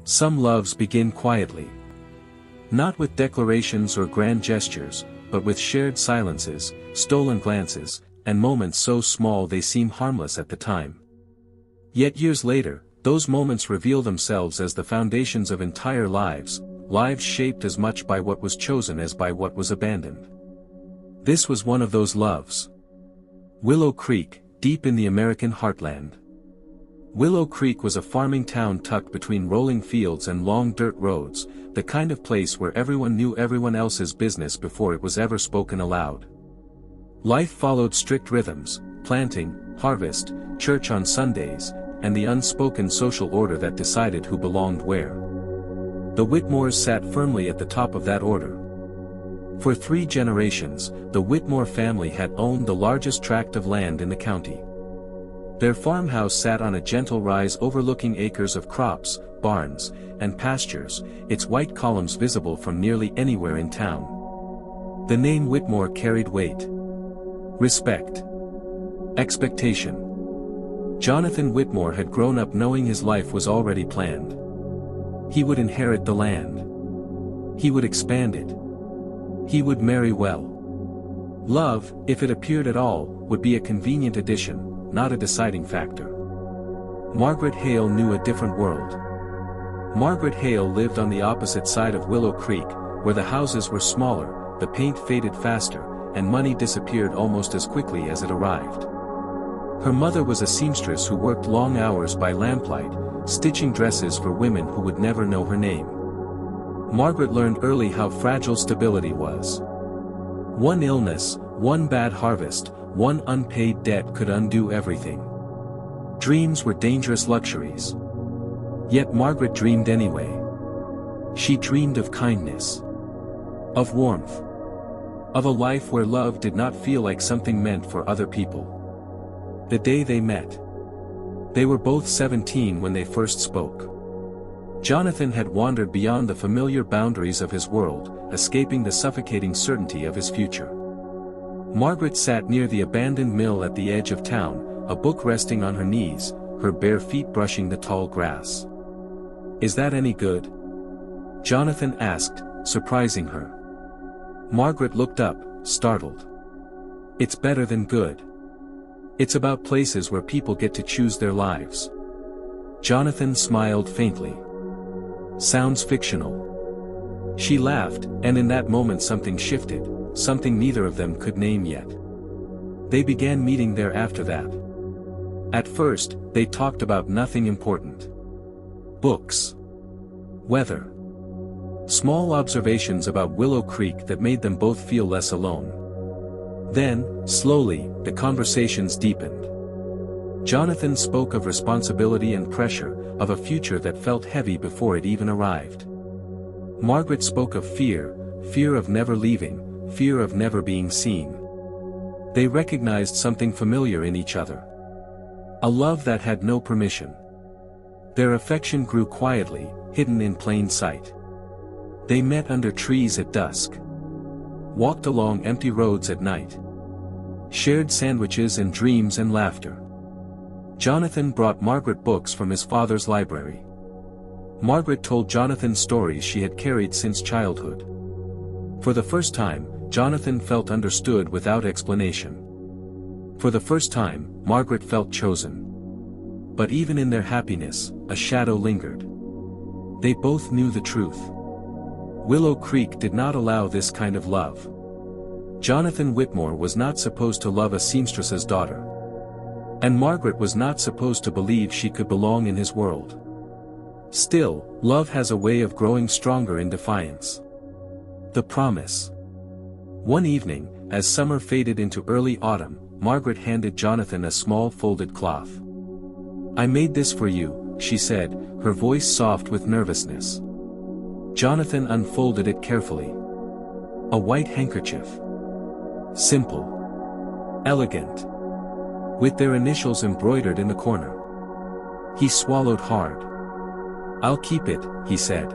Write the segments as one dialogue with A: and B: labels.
A: Some loves begin quietly. Not with declarations or grand gestures, but with shared silences, stolen glances, and moments so small they seem harmless at the time. Yet years later, those moments reveal themselves as the foundations of entire lives, lives shaped as much by what was chosen as by what was abandoned. This was one of those loves. Willow Creek, deep in the American heartland. Willow Creek was a farming town tucked between rolling fields and long dirt roads, the kind of place where everyone knew everyone else's business before it was ever spoken aloud. Life followed strict rhythms: planting, harvest, church on Sundays, and the unspoken social order that decided who belonged where. The Whitmores sat firmly at the top of that order. For 3 generations, the Whitmore family had owned the largest tract of land in the county. Their farmhouse sat on a gentle rise overlooking acres of crops, barns, and pastures, its white columns visible from nearly anywhere in town. The name Whitmore carried weight. Respect. Expectation. Jonathan Whitmore had grown up knowing his life was already planned. He would inherit the land. He would expand it. He would marry well. Love, if it appeared at all, would be a convenient addition, not a deciding factor. Margaret Hale knew a different world. Margaret Hale lived on the opposite side of Willow Creek, where the houses were smaller, the paint faded faster, and money disappeared almost as quickly as it arrived. Her mother was a seamstress who worked long hours by lamplight, stitching dresses for women who would never know her name. Margaret learned early how fragile stability was. One illness, one bad harvest, one unpaid debt could undo everything. Dreams were dangerous luxuries. Yet Margaret dreamed anyway. She dreamed of kindness. Of warmth. Of a life where love did not feel like something meant for other people. The day they met. They were both 17 when they first spoke. Jonathan had wandered beyond the familiar boundaries of his world, escaping the suffocating certainty of his future. Margaret sat near the abandoned mill at the edge of town, a book resting on her knees, her bare feet brushing the tall grass. "Is that any good?" Jonathan asked, surprising her. Margaret looked up, startled. "It's better than good. It's about places where people get to choose their lives." Jonathan smiled faintly. "Sounds fictional." She laughed, and in that moment something shifted, something neither of them could name yet. They began meeting there after that. At first, they talked about nothing important. Books. Weather. Small observations about Willow Creek that made them both feel less alone. Then, slowly, the conversations deepened. Jonathan spoke of responsibility and pressure, of a future that felt heavy before it even arrived. Margaret spoke of fear, fear of never leaving, fear of never being seen. They recognized something familiar in each other. A love that had no permission. Their affection grew quietly, hidden in plain sight. They met under trees at dusk. Walked along empty roads at night. Shared sandwiches and dreams and laughter. Jonathan brought Margaret books from his father's library. Margaret told Jonathan stories she had carried since childhood. For the first time, Jonathan felt understood without explanation. For the first time, Margaret felt chosen. But even in their happiness, a shadow lingered. They both knew the truth. Willow Creek did not allow this kind of love. Jonathan Whitmore was not supposed to love a seamstress's daughter. And Margaret was not supposed to believe she could belong in his world. Still, love has a way of growing stronger in defiance. The promise. One evening, as summer faded into early autumn, Margaret handed Jonathan a small folded cloth. "I made this for you," she said, her voice soft with nervousness. Jonathan unfolded it carefully. A white handkerchief. Simple. Elegant. With their initials embroidered in the corner. He swallowed hard. "I'll keep it," he said.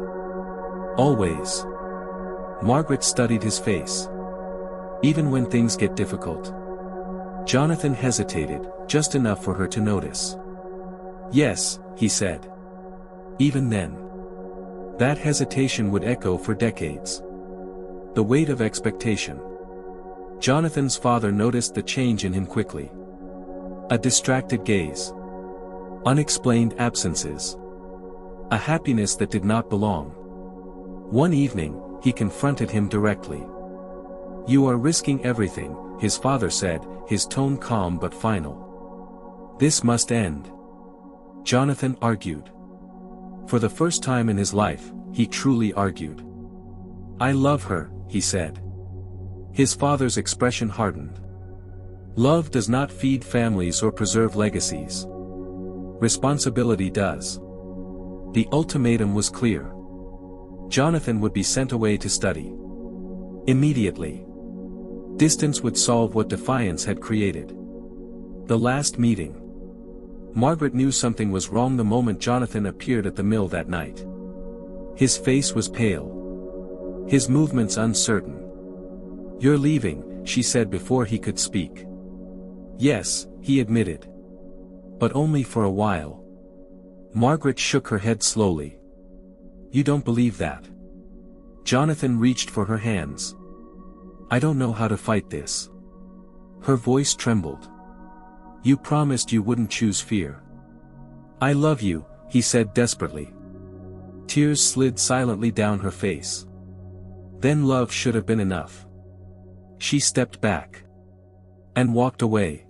A: "Always." Margaret studied his face. "Even when things get difficult?" Jonathan hesitated, just enough for her to notice. "Yes," he said. "Even then." That hesitation would echo for decades. The weight of expectation. Jonathan's father noticed the change in him quickly. A distracted gaze. Unexplained absences. A happiness that did not belong. One evening, he confronted him directly. "You are risking everything," his father said, his tone calm but final. "This must end." Jonathan argued. For the first time in his life, he truly argued. "I love her," he said. His father's expression hardened. Love does not feed families or preserve legacies. Responsibility does. The ultimatum was clear. Jonathan would be sent away to study. Immediately. Distance would solve what defiance had created. The last meeting. Margaret knew something was wrong the moment Jonathan appeared at the mill that night. His face was pale. His movements uncertain. "You're leaving," she said before he could speak. "Yes," he admitted. "But only for a while." Margaret shook her head slowly. "You don't believe that." Jonathan reached for her hands. "I don't know how to fight this." Her voice trembled. "You promised you wouldn't choose fear." "I love you," he said desperately. Tears slid silently down her face. Then love should have been enough. She stepped back. And walked away.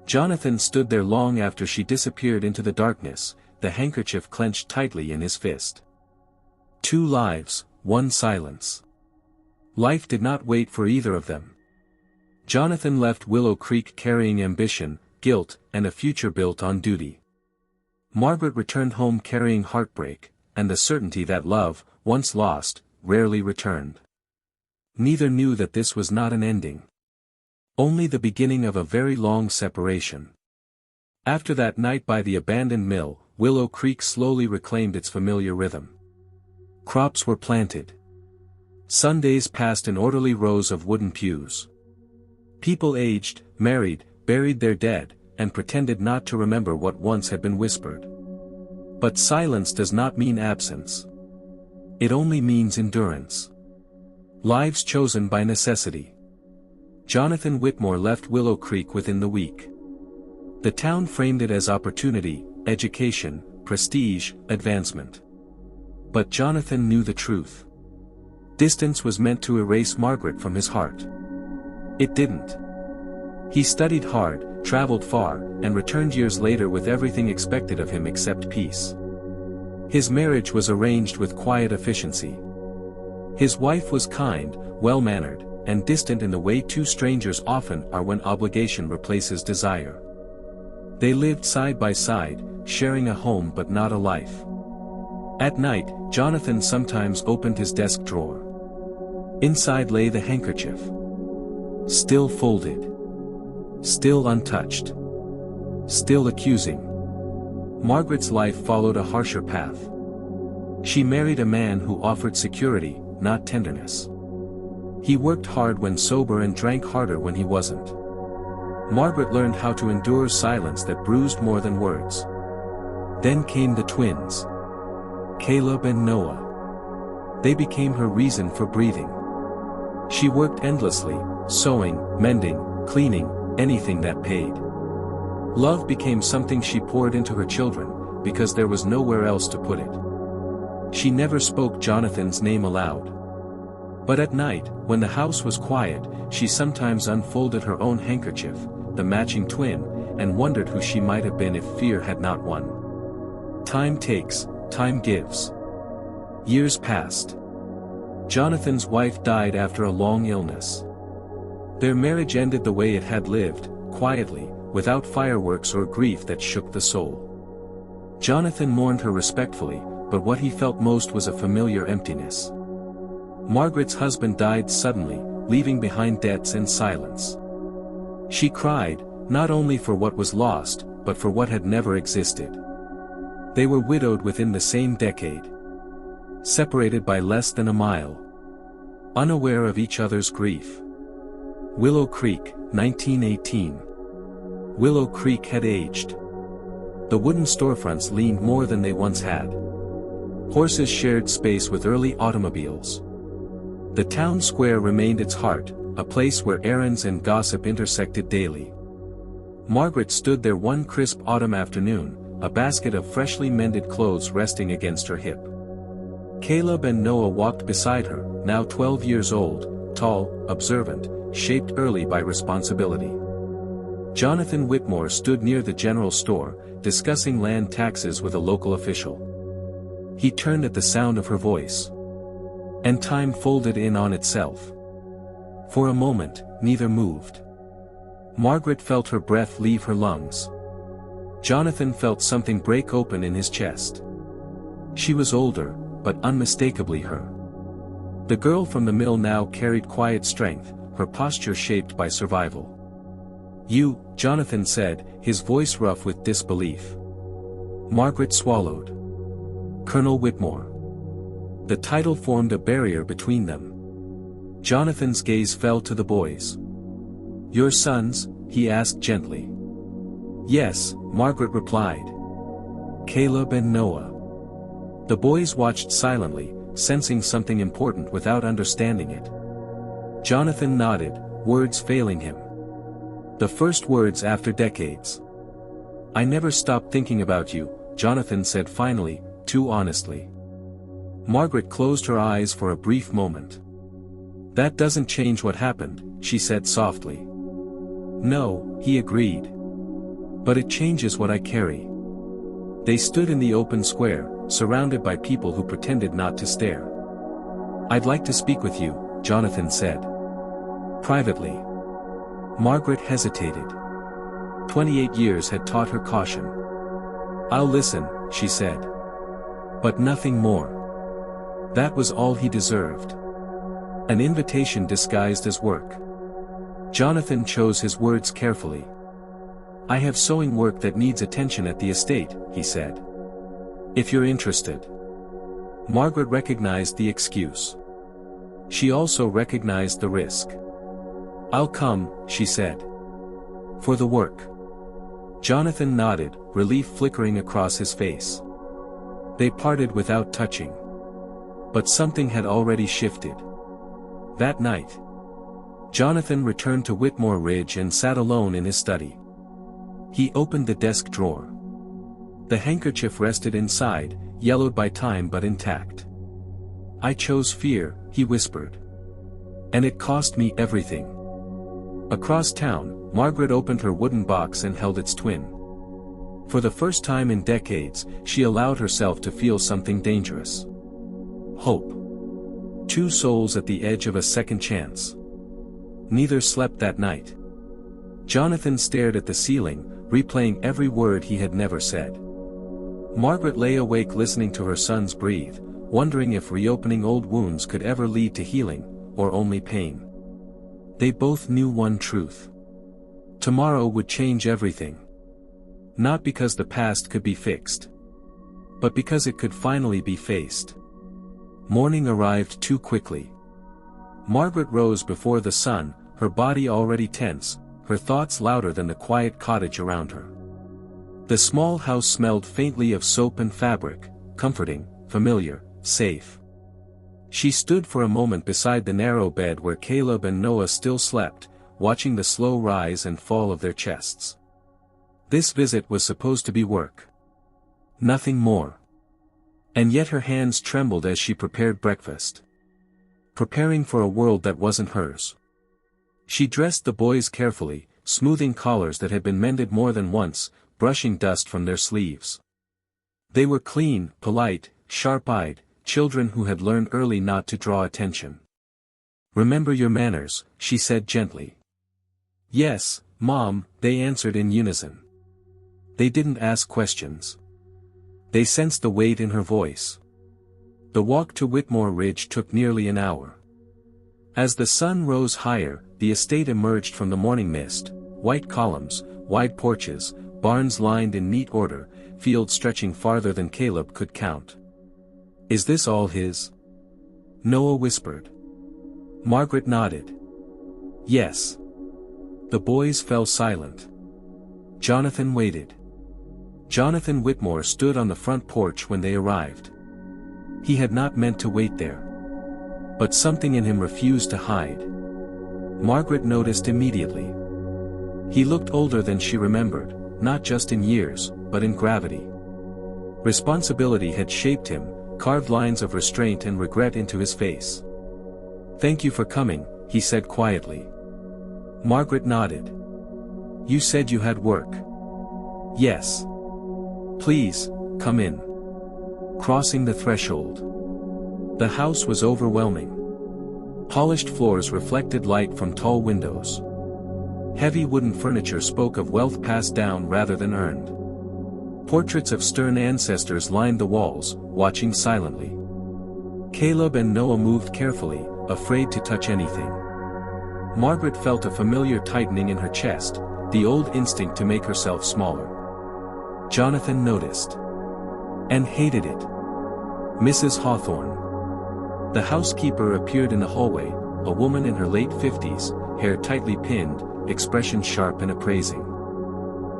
A: Jonathan stood there long after she disappeared into the darkness, the handkerchief clenched tightly in his fist. 2 lives, 1 silence. Life did not wait for either of them. Jonathan left Willow Creek carrying ambition, guilt, and a future built on duty. Margaret returned home carrying heartbreak, and the certainty that love, once lost, rarely returned. Neither knew that this was not an ending. Only the beginning of a very long separation. After that night by the abandoned mill, Willow Creek slowly reclaimed its familiar rhythm. Crops were planted. Sundays passed in orderly rows of wooden pews. People aged, married, buried their dead, and pretended not to remember what once had been whispered. But silence does not mean absence. It only means endurance. Lives chosen by necessity. Jonathan Whitmore left Willow Creek within the week. The town framed it as opportunity, education, prestige, advancement. But Jonathan knew the truth. Distance was meant to erase Margaret from his heart. It didn't. He studied hard, traveled far, and returned years later with everything expected of him except peace. His marriage was arranged with quiet efficiency. His wife was kind, well-mannered, and distant in the way two strangers often are when obligation replaces desire. They lived side by side, sharing a home but not a life. At night, Jonathan sometimes opened his desk drawer. Inside lay the handkerchief. Still folded. Still untouched. Still accusing. Margaret's life followed a harsher path. She married a man who offered security, not tenderness. He worked hard when sober and drank harder when he wasn't. Margaret learned how to endure silence that bruised more than words. Then came the twins. Caleb and Noah. They became her reason for breathing. She worked endlessly, sewing, mending, cleaning, anything that paid. Love became something she poured into her children, because there was nowhere else to put it. She never spoke Jonathan's name aloud. But at night, when the house was quiet, she sometimes unfolded her own handkerchief, the matching twin, and wondered who she might have been if fear had not won. Time takes, time gives. Years passed. Jonathan's wife died after a long illness. Their marriage ended the way it had lived, quietly, without fireworks or grief that shook the soul. Jonathan mourned her respectfully, but what he felt most was a familiar emptiness. Margaret's husband died suddenly, leaving behind debts and silence. She cried, not only for what was lost, but for what had never existed. They were widowed within the same decade. Separated by less than a mile. Unaware of each other's grief. Willow Creek, 1918. Willow Creek had aged. The wooden storefronts leaned more than they once had. Horses shared space with early automobiles. The town square remained its heart, a place where errands and gossip intersected daily. Margaret stood there one crisp autumn afternoon, a basket of freshly mended clothes resting against her hip. Caleb and Noah walked beside her, now 12 years old, tall, observant, shaped early by responsibility. Jonathan Whitmore stood near the general store, discussing land taxes with a local official. He turned at the sound of her voice. And time folded in on itself. For a moment, neither moved. Margaret felt her breath leave her lungs. Jonathan felt something break open in his chest. She was older, but unmistakably her. The girl from the mill now carried quiet strength, her posture shaped by survival. "You," Jonathan said, his voice rough with disbelief. Margaret swallowed. "Colonel Whitmore." The title formed a barrier between them. Jonathan's gaze fell to the boys. "Your sons?" he asked gently. "Yes," Margaret replied. "Caleb and Noah." The boys watched silently, sensing something important without understanding it. Jonathan nodded, words failing him. The first words after decades. "I never stopped thinking about you," Jonathan said finally, too honestly. Margaret closed her eyes for a brief moment. "That doesn't change what happened," she said softly. "No," he agreed. "But it changes what I carry." They stood in the open square, surrounded by people who pretended not to stare. "I'd like to speak with you," Jonathan said. "Privately." Margaret hesitated. 28 years had taught her caution. "I'll listen," she said. But nothing more. That was all he deserved. An invitation disguised as work. Jonathan chose his words carefully. "I have sewing work that needs attention at the estate," he said. "If you're interested." Margaret recognized the excuse. She also recognized the risk. "I'll come," she said. "For the work." Jonathan nodded, relief flickering across his face. They parted without touching. But something had already shifted. That night, Jonathan returned to Whitmore Ridge and sat alone in his study. He opened the desk drawer. The handkerchief rested inside, yellowed by time but intact. "I chose fear," he whispered. "And it cost me everything." Across town, Margaret opened her wooden box and held its twin. For the first time in decades, she allowed herself to feel something dangerous. Hope. Two souls at the edge of a second chance. Neither slept that night. Jonathan stared at the ceiling, replaying every word he had never said. Margaret lay awake listening to her sons breathe, wondering if reopening old wounds could ever lead to healing, or only pain. They both knew one truth. Tomorrow would change everything. Not because the past could be fixed, but because it could finally be faced. Morning arrived too quickly. Margaret rose before the sun, her body already tense, her thoughts louder than the quiet cottage around her. The small house smelled faintly of soap and fabric, comforting, familiar, safe. She stood for a moment beside the narrow bed where Caleb and Noah still slept, watching the slow rise and fall of their chests. This visit was supposed to be work. Nothing more. And yet her hands trembled as she prepared breakfast. Preparing for a world that wasn't hers. She dressed the boys carefully, smoothing collars that had been mended more than once, brushing dust from their sleeves. They were clean, polite, sharp-eyed, children who had learned early not to draw attention. "Remember your manners," she said gently. "Yes, Mom," they answered in unison. They didn't ask questions. They sensed the weight in her voice. The walk to Whitmore Ridge took nearly an hour. As the sun rose higher, the estate emerged from the morning mist, white columns, wide porches, barns lined in neat order, fields stretching farther than Caleb could count. "Is this all his?" Noah whispered. Margaret nodded. "Yes." The boys fell silent. Jonathan waited. Jonathan Whitmore stood on the front porch when they arrived. He had not meant to wait there. But something in him refused to hide. Margaret noticed immediately. He looked older than she remembered, not just in years, but in gravity. Responsibility had shaped him, carved lines of restraint and regret into his face. "Thank you for coming," he said quietly. Margaret nodded. "You said you had work." "Yes. Please, come in." Crossing the threshold. The house was overwhelming. Polished floors reflected light from tall windows. Heavy wooden furniture spoke of wealth passed down rather than earned. Portraits of stern ancestors lined the walls, watching silently. Caleb and Noah moved carefully, afraid to touch anything. Margaret felt a familiar tightening in her chest, the old instinct to make herself smaller. Jonathan noticed. And hated it. Mrs. Hawthorne. The housekeeper appeared in the hallway, a woman in her late 50s, hair tightly pinned, expression sharp and appraising.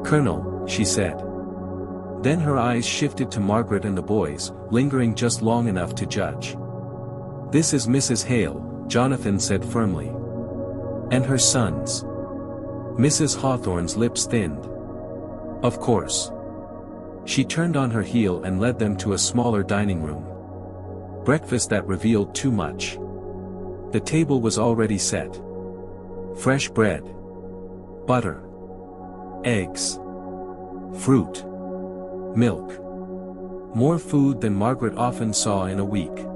A: "Colonel," she said. Then her eyes shifted to Margaret and the boys, lingering just long enough to judge. "This is Mrs. Hale," Jonathan said firmly. "And her sons." Mrs. Hawthorne's lips thinned. "Of course." She turned on her heel and led them to a smaller dining room. Breakfast that revealed too much. The table was already set. Fresh bread. Butter. Eggs. Fruit. Milk. More food than Margaret often saw in a week.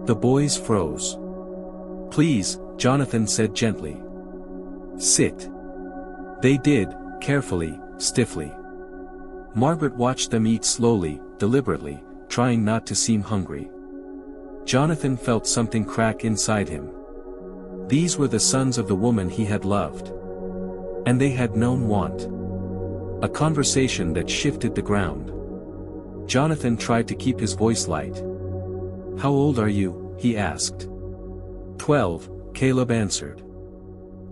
A: The boys froze. "Please," Jonathan said gently. "Sit." They did, carefully, stiffly. Margaret watched them eat slowly, deliberately, trying not to seem hungry. Jonathan felt something crack inside him. These were the sons of the woman he had loved. And they had known want. A conversation that shifted the ground. Jonathan tried to keep his voice light. "How old are you?" he asked. 12, Caleb answered.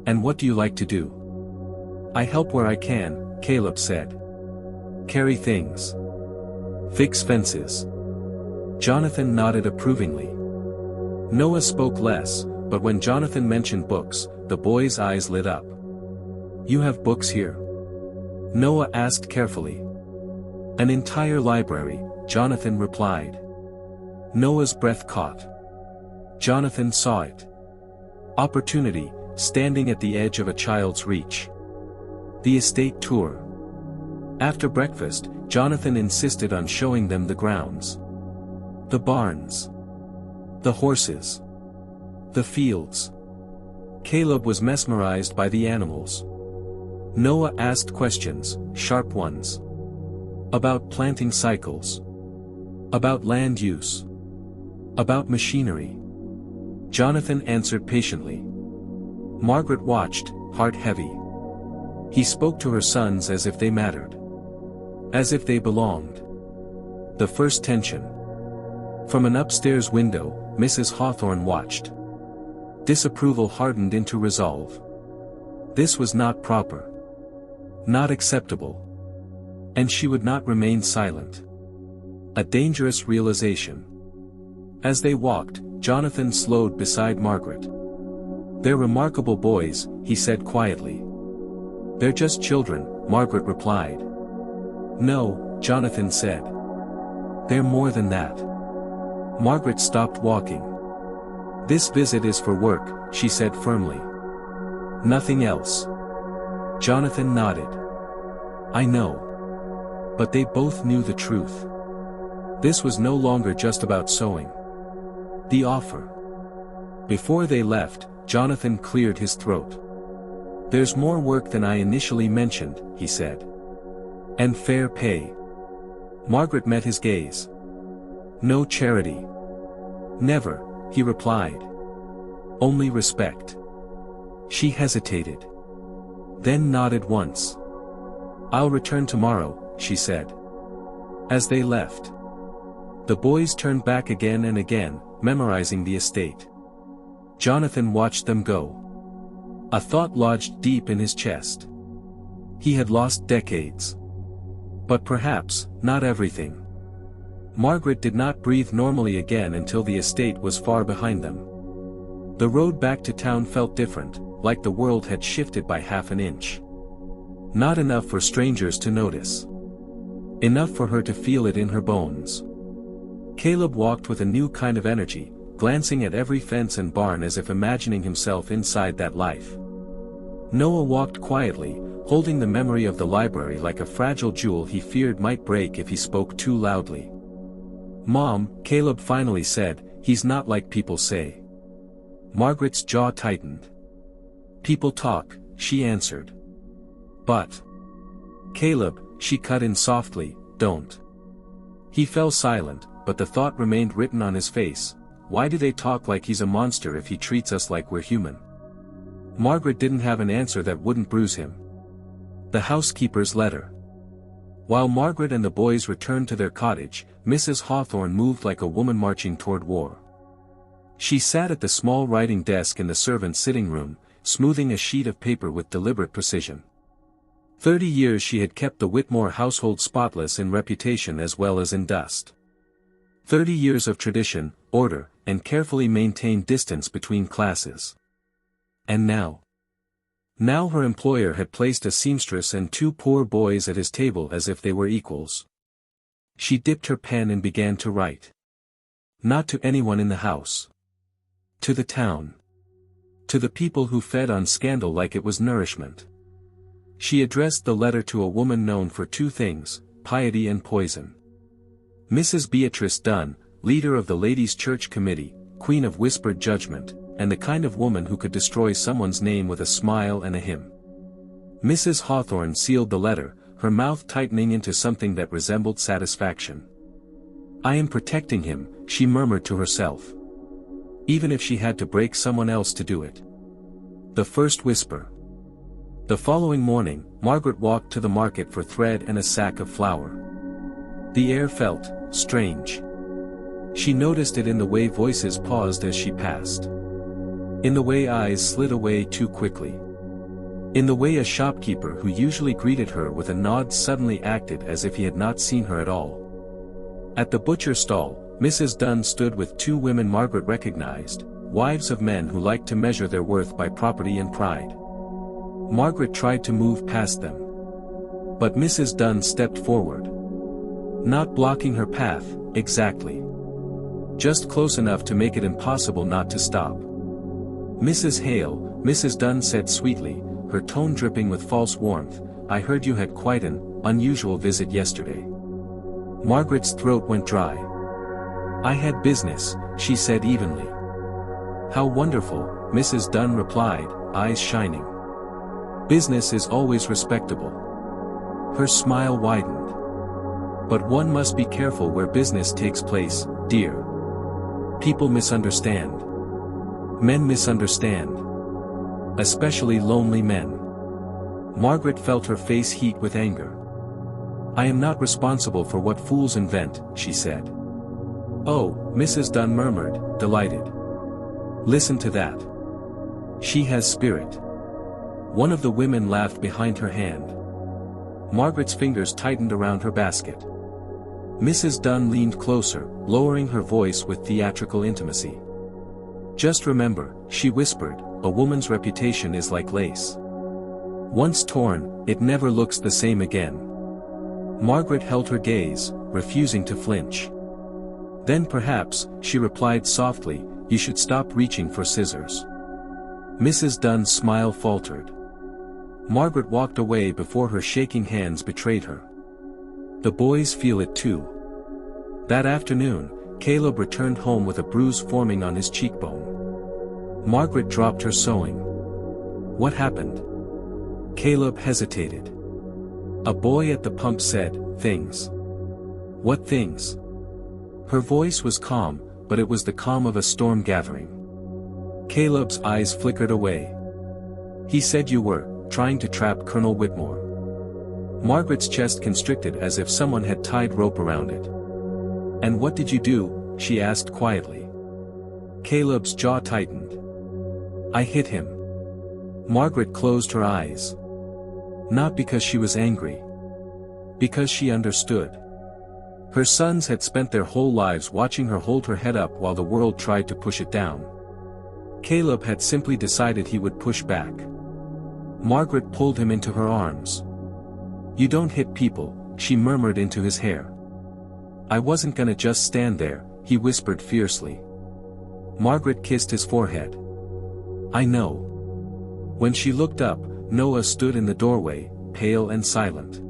A: "And what do you like to do?" "I help where I can," Caleb said. "Carry things. Fix fences." Jonathan nodded approvingly. Noah spoke less, but when Jonathan mentioned books, the boy's eyes lit up. "You have books here?" Noah asked carefully. "An entire library," Jonathan replied. Noah's breath caught. Jonathan saw it. Opportunity, standing at the edge of a child's reach. The estate tour. After breakfast, Jonathan insisted on showing them the grounds. The barns. The horses. The fields. Caleb was mesmerized by the animals. Noah asked questions, sharp ones. About planting cycles. About land use. About machinery. Jonathan answered patiently. Margaret watched, heart heavy. He spoke to her sons as if they mattered. As if they belonged. The first tension. From an upstairs window, Mrs. Hawthorne watched. Disapproval hardened into resolve. This was not proper. Not acceptable. And she would not remain silent. A dangerous realization. As they walked, Jonathan slowed beside Margaret. "They're remarkable boys," he said quietly. "They're just children," Margaret replied. "No," Jonathan said. "They're more than that." Margaret stopped walking. "This visit is for work," she said firmly. "Nothing else." Jonathan nodded. "I know." But they both knew the truth. This was no longer just about sewing. The offer. Before they left, Jonathan cleared his throat. "There's more work than I initially mentioned," he said. "And fair pay." Margaret met his gaze. "No charity." "Never," he replied. "Only respect." She hesitated. Then nodded once. "I'll return tomorrow," she said. As they left, the boys turned back again and again, memorizing the estate. Jonathan watched them go. A thought lodged deep in his chest. He had lost decades. But perhaps, not everything. Margaret did not breathe normally again until the estate was far behind them. The road back to town felt different, like the world had shifted by half an inch. Not enough for strangers to notice. Enough for her to feel it in her bones. Caleb walked with a new kind of energy, glancing at every fence and barn as if imagining himself inside that life. Noah walked quietly, holding the memory of the library like a fragile jewel he feared might break if he spoke too loudly. "Mom," Caleb finally said, "he's not like people say." Margaret's jaw tightened. "People talk," she answered. "But Caleb," she cut in softly, "don't." He fell silent, but the thought remained written on his face. Why do they talk like he's a monster if he treats us like we're human? Margaret didn't have an answer that wouldn't bruise him. The housekeeper's letter. While Margaret and the boys returned to their cottage, Mrs. Hawthorne moved like a woman marching toward war. She sat at the small writing desk in the servants' sitting room, smoothing a sheet of paper with deliberate precision. 30 years she had kept the Whitmore household spotless in reputation as well as in dust. 30 years of tradition, order, and carefully maintained distance between classes. And now? Now her employer had placed a seamstress and 2 poor boys at his table as if they were equals. She dipped her pen and began to write. Not to anyone in the house. To the town. To the people who fed on scandal like it was nourishment. She addressed the letter to a woman known for 2 things, piety and poison. Mrs. Beatrice Dunn, leader of the Ladies' Church Committee, queen of whispered judgment, and the kind of woman who could destroy someone's name with a smile and a hymn. Mrs. Hawthorne sealed the letter, her mouth tightening into something that resembled satisfaction. "I am protecting him," she murmured to herself. Even if she had to break someone else to do it. The first whisper. The following morning, Margaret walked to the market for thread and a sack of flour. The air felt strange. She noticed it in the way voices paused as she passed. In the way eyes slid away too quickly. In the way a shopkeeper who usually greeted her with a nod suddenly acted as if he had not seen her at all. At the butcher stall, Mrs. Dunn stood with 2 women Margaret recognized, wives of men who liked to measure their worth by property and pride. Margaret tried to move past them. But Mrs. Dunn stepped forward. Not blocking her path, exactly. Just close enough to make it impossible not to stop. "Mrs. Hale," Mrs. Dunn said sweetly, her tone dripping with false warmth, "I heard you had quite an unusual visit yesterday." Margaret's throat went dry. "I had business," she said evenly. "How wonderful," Mrs. Dunn replied, eyes shining. "Business is always respectable." Her smile widened. "But one must be careful where business takes place, dear. People misunderstand. Men misunderstand. Especially lonely men." Margaret felt her face heat with anger. "I am not responsible for what fools invent," she said. "Oh," Mrs. Dunn murmured, delighted. "Listen to that. She has spirit." One of the women laughed behind her hand. Margaret's fingers tightened around her basket. Mrs. Dunn leaned closer, lowering her voice with theatrical intimacy. "Just remember," she whispered, "a woman's reputation is like lace. Once torn, it never looks the same again." Margaret held her gaze, refusing to flinch. "Then perhaps," she replied softly, "you should stop reaching for scissors." Mrs. Dunn's smile faltered. Margaret walked away before her shaking hands betrayed her. The boys feel it too. That afternoon, Caleb returned home with a bruise forming on his cheekbone. Margaret dropped her sewing. "What happened?" Caleb hesitated. A boy at the pump said, "Things." "What things?" Her voice was calm, but it was the calm of a storm gathering. Caleb's eyes flickered away. "He said you were trying to trap Colonel Whitmore." Margaret's chest constricted as if someone had tied rope around it. "And what did you do?" she asked quietly. Caleb's jaw tightened. "I hit him." Margaret closed her eyes. Not because she was angry. Because she understood. Her sons had spent their whole lives watching her hold her head up while the world tried to push it down. Caleb had simply decided he would push back. Margaret pulled him into her arms. "You don't hit people," she murmured into his hair. "I wasn't gonna just stand there," he whispered fiercely. Margaret kissed his forehead. "I know." When she looked up, Noah stood in the doorway, pale and silent.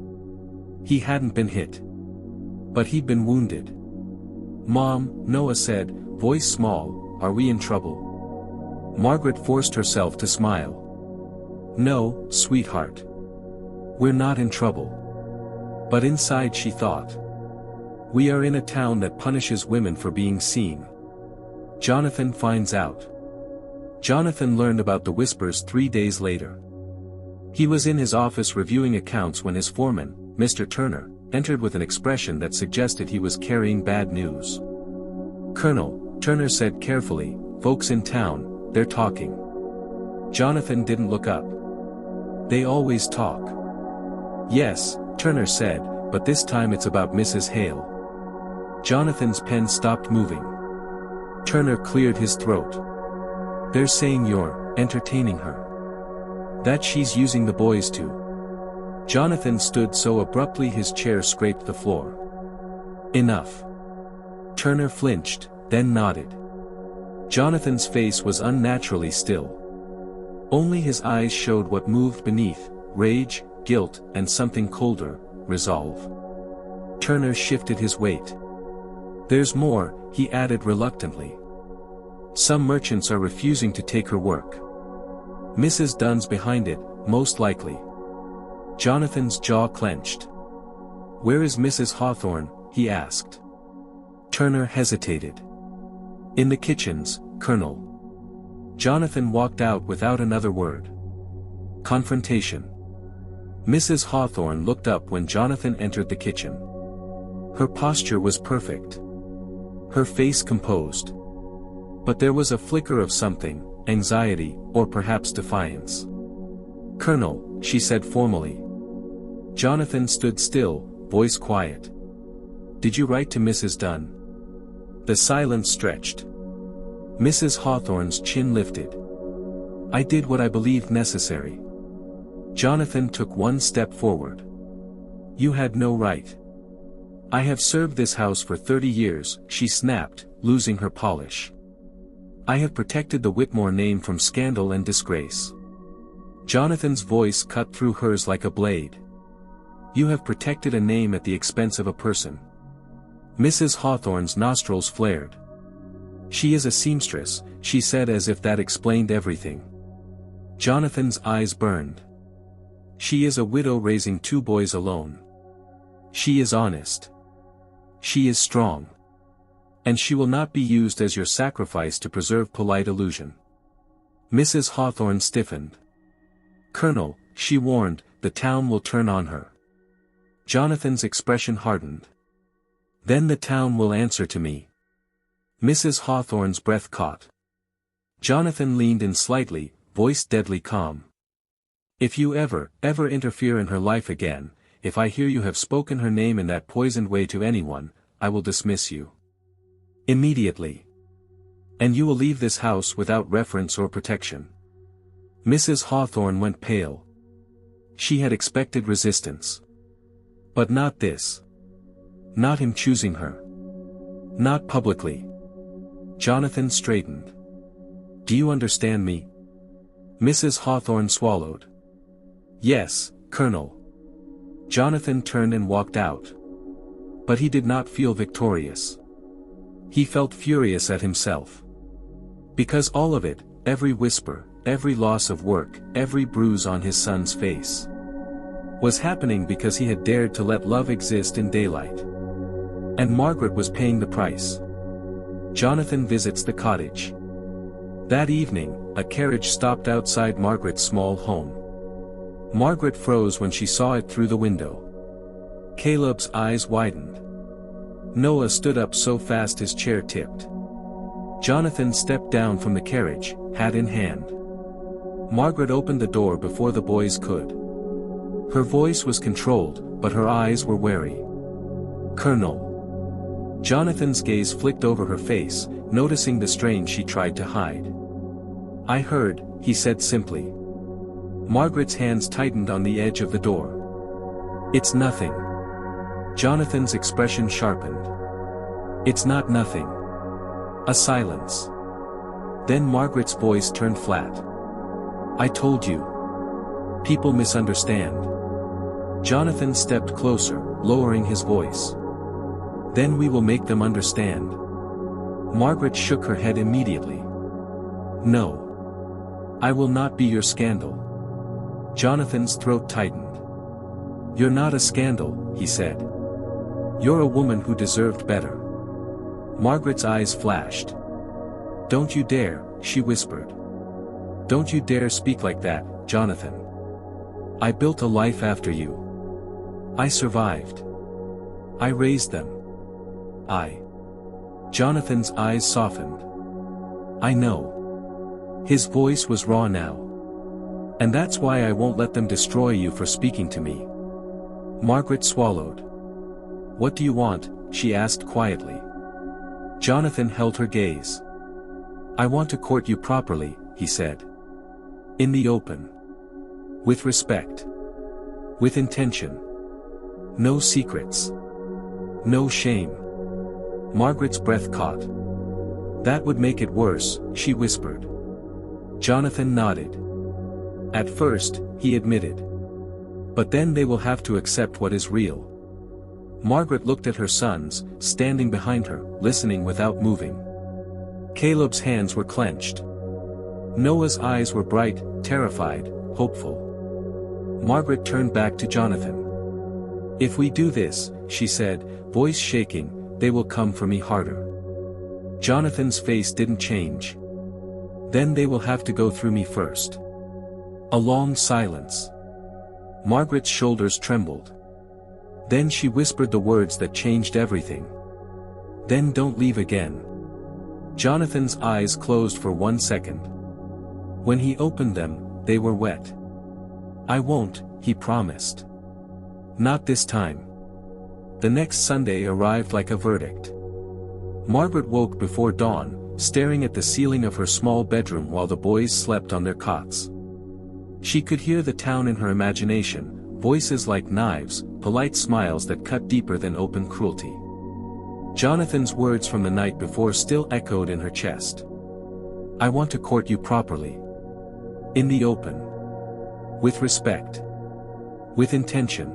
A: He hadn't been hit. But he'd been wounded. "Mom," Noah said, voice small, "are we in trouble?" Margaret forced herself to smile. "No, sweetheart. We're not in trouble." But inside she thought. "We are in a town that punishes women for being seen. Jonathan finds out." Jonathan learned about the whispers 3 days later. He was in his office reviewing accounts when his foreman, Mr. Turner, entered with an expression that suggested he was carrying bad news. "Colonel," Turner said carefully, "folks in town, they're talking." Jonathan didn't look up. "They always talk." "Yes," Turner said, "but this time it's about Mrs. Hale." Jonathan's pen stopped moving. Turner cleared his throat. "They're saying you're entertaining her. That she's using the boys to." Jonathan stood so abruptly his chair scraped the floor. "Enough." Turner flinched, then nodded. Jonathan's face was unnaturally still. Only his eyes showed what moved beneath: rage, guilt, and something colder, resolve. Turner shifted his weight. "There's more," he added reluctantly. "Some merchants are refusing to take her work. Mrs. Dunn's behind it, most likely." Jonathan's jaw clenched. "Where is Mrs. Hawthorne?" he asked. Turner hesitated. "In the kitchens, Colonel." Jonathan walked out without another word. Confrontation. Mrs. Hawthorne looked up when Jonathan entered the kitchen. Her posture was perfect. Her face composed. But there was a flicker of something, anxiety, or perhaps defiance. "Colonel," she said formally. Jonathan stood still, voice quiet. "Did you write to Mrs. Dunn?" The silence stretched. Mrs. Hawthorne's chin lifted. "I did what I believed necessary." Jonathan took one step forward. "You had no right." "I have served this house for 30 years, she snapped, losing her polish. "I have protected the Whitmore name from scandal and disgrace." Jonathan's voice cut through hers like a blade. "You have protected a name at the expense of a person." Mrs. Hawthorne's nostrils flared. "She is a seamstress," she said as if that explained everything. Jonathan's eyes burned. "She is a widow raising 2 boys alone. She is honest. She is strong. And she will not be used as your sacrifice to preserve polite illusion." Mrs. Hawthorne stiffened. "Colonel," she warned, "the town will turn on her." Jonathan's expression hardened. "Then the town will answer to me." Mrs. Hawthorne's breath caught. Jonathan leaned in slightly, voice deadly calm. "If you ever interfere in her life again, if I hear you have spoken her name in that poisoned way to anyone, I will dismiss you. Immediately. And you will leave this house without reference or protection." Mrs. Hawthorne went pale. She had expected resistance. But not this. Not him choosing her. Not publicly. Jonathan straightened. "Do you understand me?" Mrs. Hawthorne swallowed. "Yes, Colonel." Jonathan turned and walked out. But he did not feel victorious. He felt furious at himself. Because all of it, every whisper, every loss of work, every bruise on his son's face, was happening because he had dared to let love exist in daylight. And Margaret was paying the price. Jonathan visits the cottage. That evening, a carriage stopped outside Margaret's small home. Margaret froze when she saw it through the window. Caleb's eyes widened. Noah stood up so fast his chair tipped. Jonathan stepped down from the carriage, hat in hand. Margaret opened the door before the boys could. Her voice was controlled, but her eyes were wary. "Colonel." Jonathan's gaze flicked over her face, noticing the strain she tried to hide. "I heard," he said simply. Margaret's hands tightened on the edge of the door. "It's nothing." Jonathan's expression sharpened. "It's not nothing." A silence. Then Margaret's voice turned flat. "I told you. People misunderstand." Jonathan stepped closer, lowering his voice. "Then we will make them understand." Margaret shook her head immediately. "No. I will not be your scandal." Jonathan's throat tightened. "You're not a scandal," he said. "You're a woman who deserved better." Margaret's eyes flashed. "Don't you dare," she whispered. "Don't you dare speak like that, Jonathan. I built a life after you. I survived. I raised them. Jonathan's eyes softened. "I know." His voice was raw now. "And that's why I won't let them destroy you for speaking to me." Margaret swallowed. "What do you want?" she asked quietly. Jonathan held her gaze. "I want to court you properly," he said. "In the open. With respect. With intention. No secrets. No shame." Margaret's breath caught. "That would make it worse," she whispered. Jonathan nodded. "At first," he admitted. "But then they will have to accept what is real." Margaret looked at her sons, standing behind her, listening without moving. Caleb's hands were clenched. Noah's eyes were bright, terrified, hopeful. Margaret turned back to Jonathan. "If we do this," she said, voice shaking, "they will come for me harder." Jonathan's face didn't change. "Then they will have to go through me first." A long silence. Margaret's shoulders trembled. Then she whispered the words that changed everything. "Then don't leave again." Jonathan's eyes closed for 1 second. When he opened them, they were wet. "I won't," he promised. "Not this time." The next Sunday arrived like a verdict. Margaret woke before dawn, staring at the ceiling of her small bedroom while the boys slept on their cots. She could hear the town in her imagination, voices like knives, polite smiles that cut deeper than open cruelty. Jonathan's words from the night before still echoed in her chest. "I want to court you properly. In the open. With respect. With intention.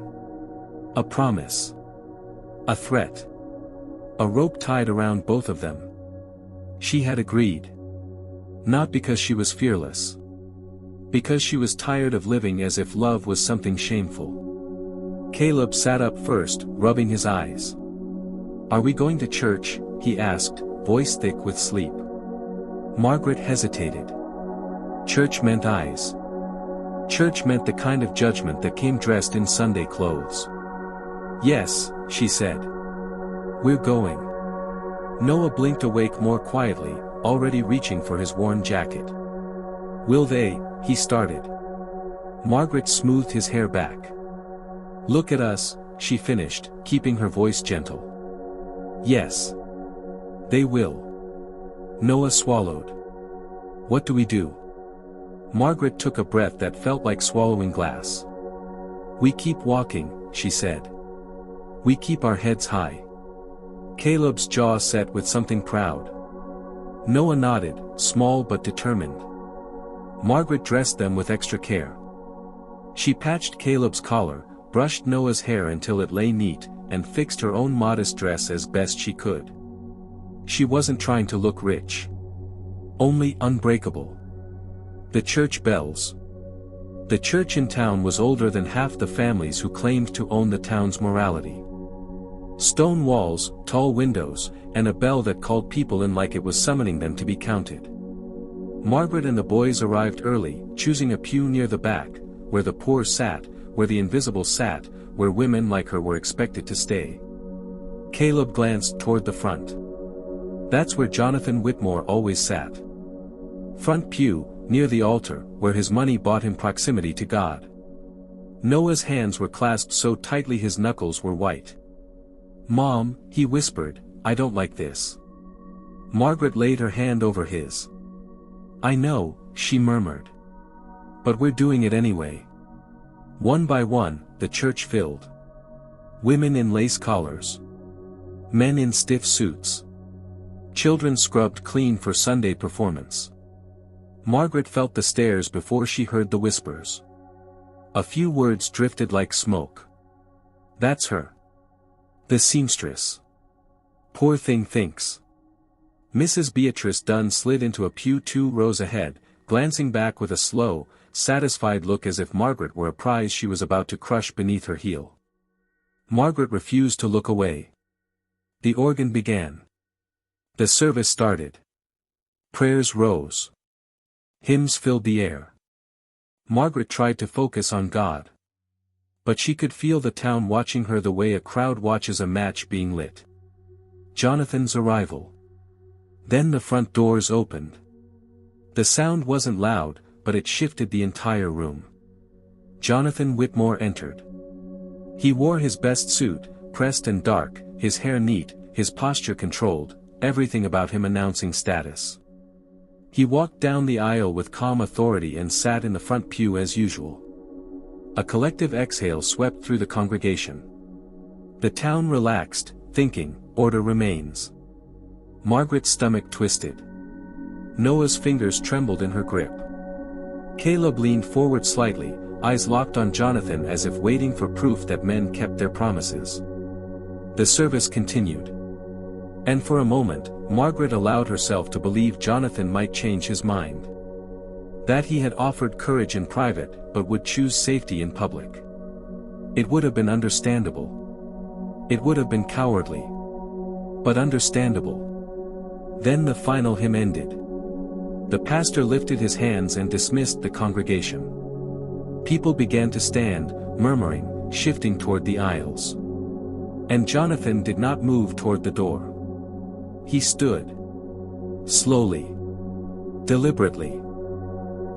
A: A promise. A threat. A rope tied around both of them." She had agreed. Not because she was fearless. Because she was tired of living as if love was something shameful. Caleb sat up first, rubbing his eyes. "Are we going to church?" he asked, voice thick with sleep. Margaret hesitated. Church meant eyes. Church meant the kind of judgment that came dressed in Sunday clothes. "Yes," she said. "We're going." Noah blinked awake more quietly, already reaching for his worn jacket. "Will they?" he started. Margaret smoothed his hair back. "Look at us," she finished, keeping her voice gentle. "Yes. They will." Noah swallowed. "What do we do?" Margaret took a breath that felt like swallowing glass. "We keep walking," she said. "We keep our heads high." Caleb's jaw set with something proud. Noah nodded, small but determined. Margaret dressed them with extra care. She patched Caleb's collar, brushed Noah's hair until it lay neat, and fixed her own modest dress as best she could. She wasn't trying to look rich. Only unbreakable. The church bells. The church in town was older than half the families who claimed to own the town's morality. Stone walls, tall windows, and a bell that called people in like it was summoning them to be counted. Margaret and the boys arrived early, choosing a pew near the back, where the poor sat, where the invisible sat, where women like her were expected to stay. Caleb glanced toward the front. That's where Jonathan Whitmore always sat. Front pew, near the altar, where his money bought him proximity to God. Noah's hands were clasped so tightly his knuckles were white. "Mom," he whispered, I don't like this. Margaret laid her hand over his. I know, she murmured. But we're doing it anyway. One by one, the church filled. Women in lace collars. Men in stiff suits. Children scrubbed clean for Sunday performance. Margaret felt the stares before she heard the whispers. A few words drifted like smoke. That's her. The seamstress. Poor thing thinks. Mrs. Beatrice Dunn slid into a pew 2 rows ahead, glancing back with a slow, satisfied look as if Margaret were a prize she was about to crush beneath her heel. Margaret refused to look away. The organ began. The service started. Prayers rose. Hymns filled the air. Margaret tried to focus on God. But she could feel the town watching her the way a crowd watches a match being lit. Jonathan's arrival. Then the front doors opened. The sound wasn't loud, but it shifted the entire room. Jonathan Whitmore entered. He wore his best suit, pressed and dark, his hair neat, his posture controlled, everything about him announcing status. He walked down the aisle with calm authority and sat in the front pew as usual. A collective exhale swept through the congregation. The town relaxed, thinking, order remains. Margaret's stomach twisted. Noah's fingers trembled in her grip. Caleb leaned forward slightly, eyes locked on Jonathan as if waiting for proof that men kept their promises. The service continued. And for a moment, Margaret allowed herself to believe Jonathan might change his mind. That he had offered courage in private, but would choose safety in public. It would have been understandable. It would have been cowardly. But understandable. Then the final hymn ended. The pastor lifted his hands and dismissed the congregation. People began to stand, murmuring, shifting toward the aisles. And Jonathan did not move toward the door. He stood. Slowly. Deliberately.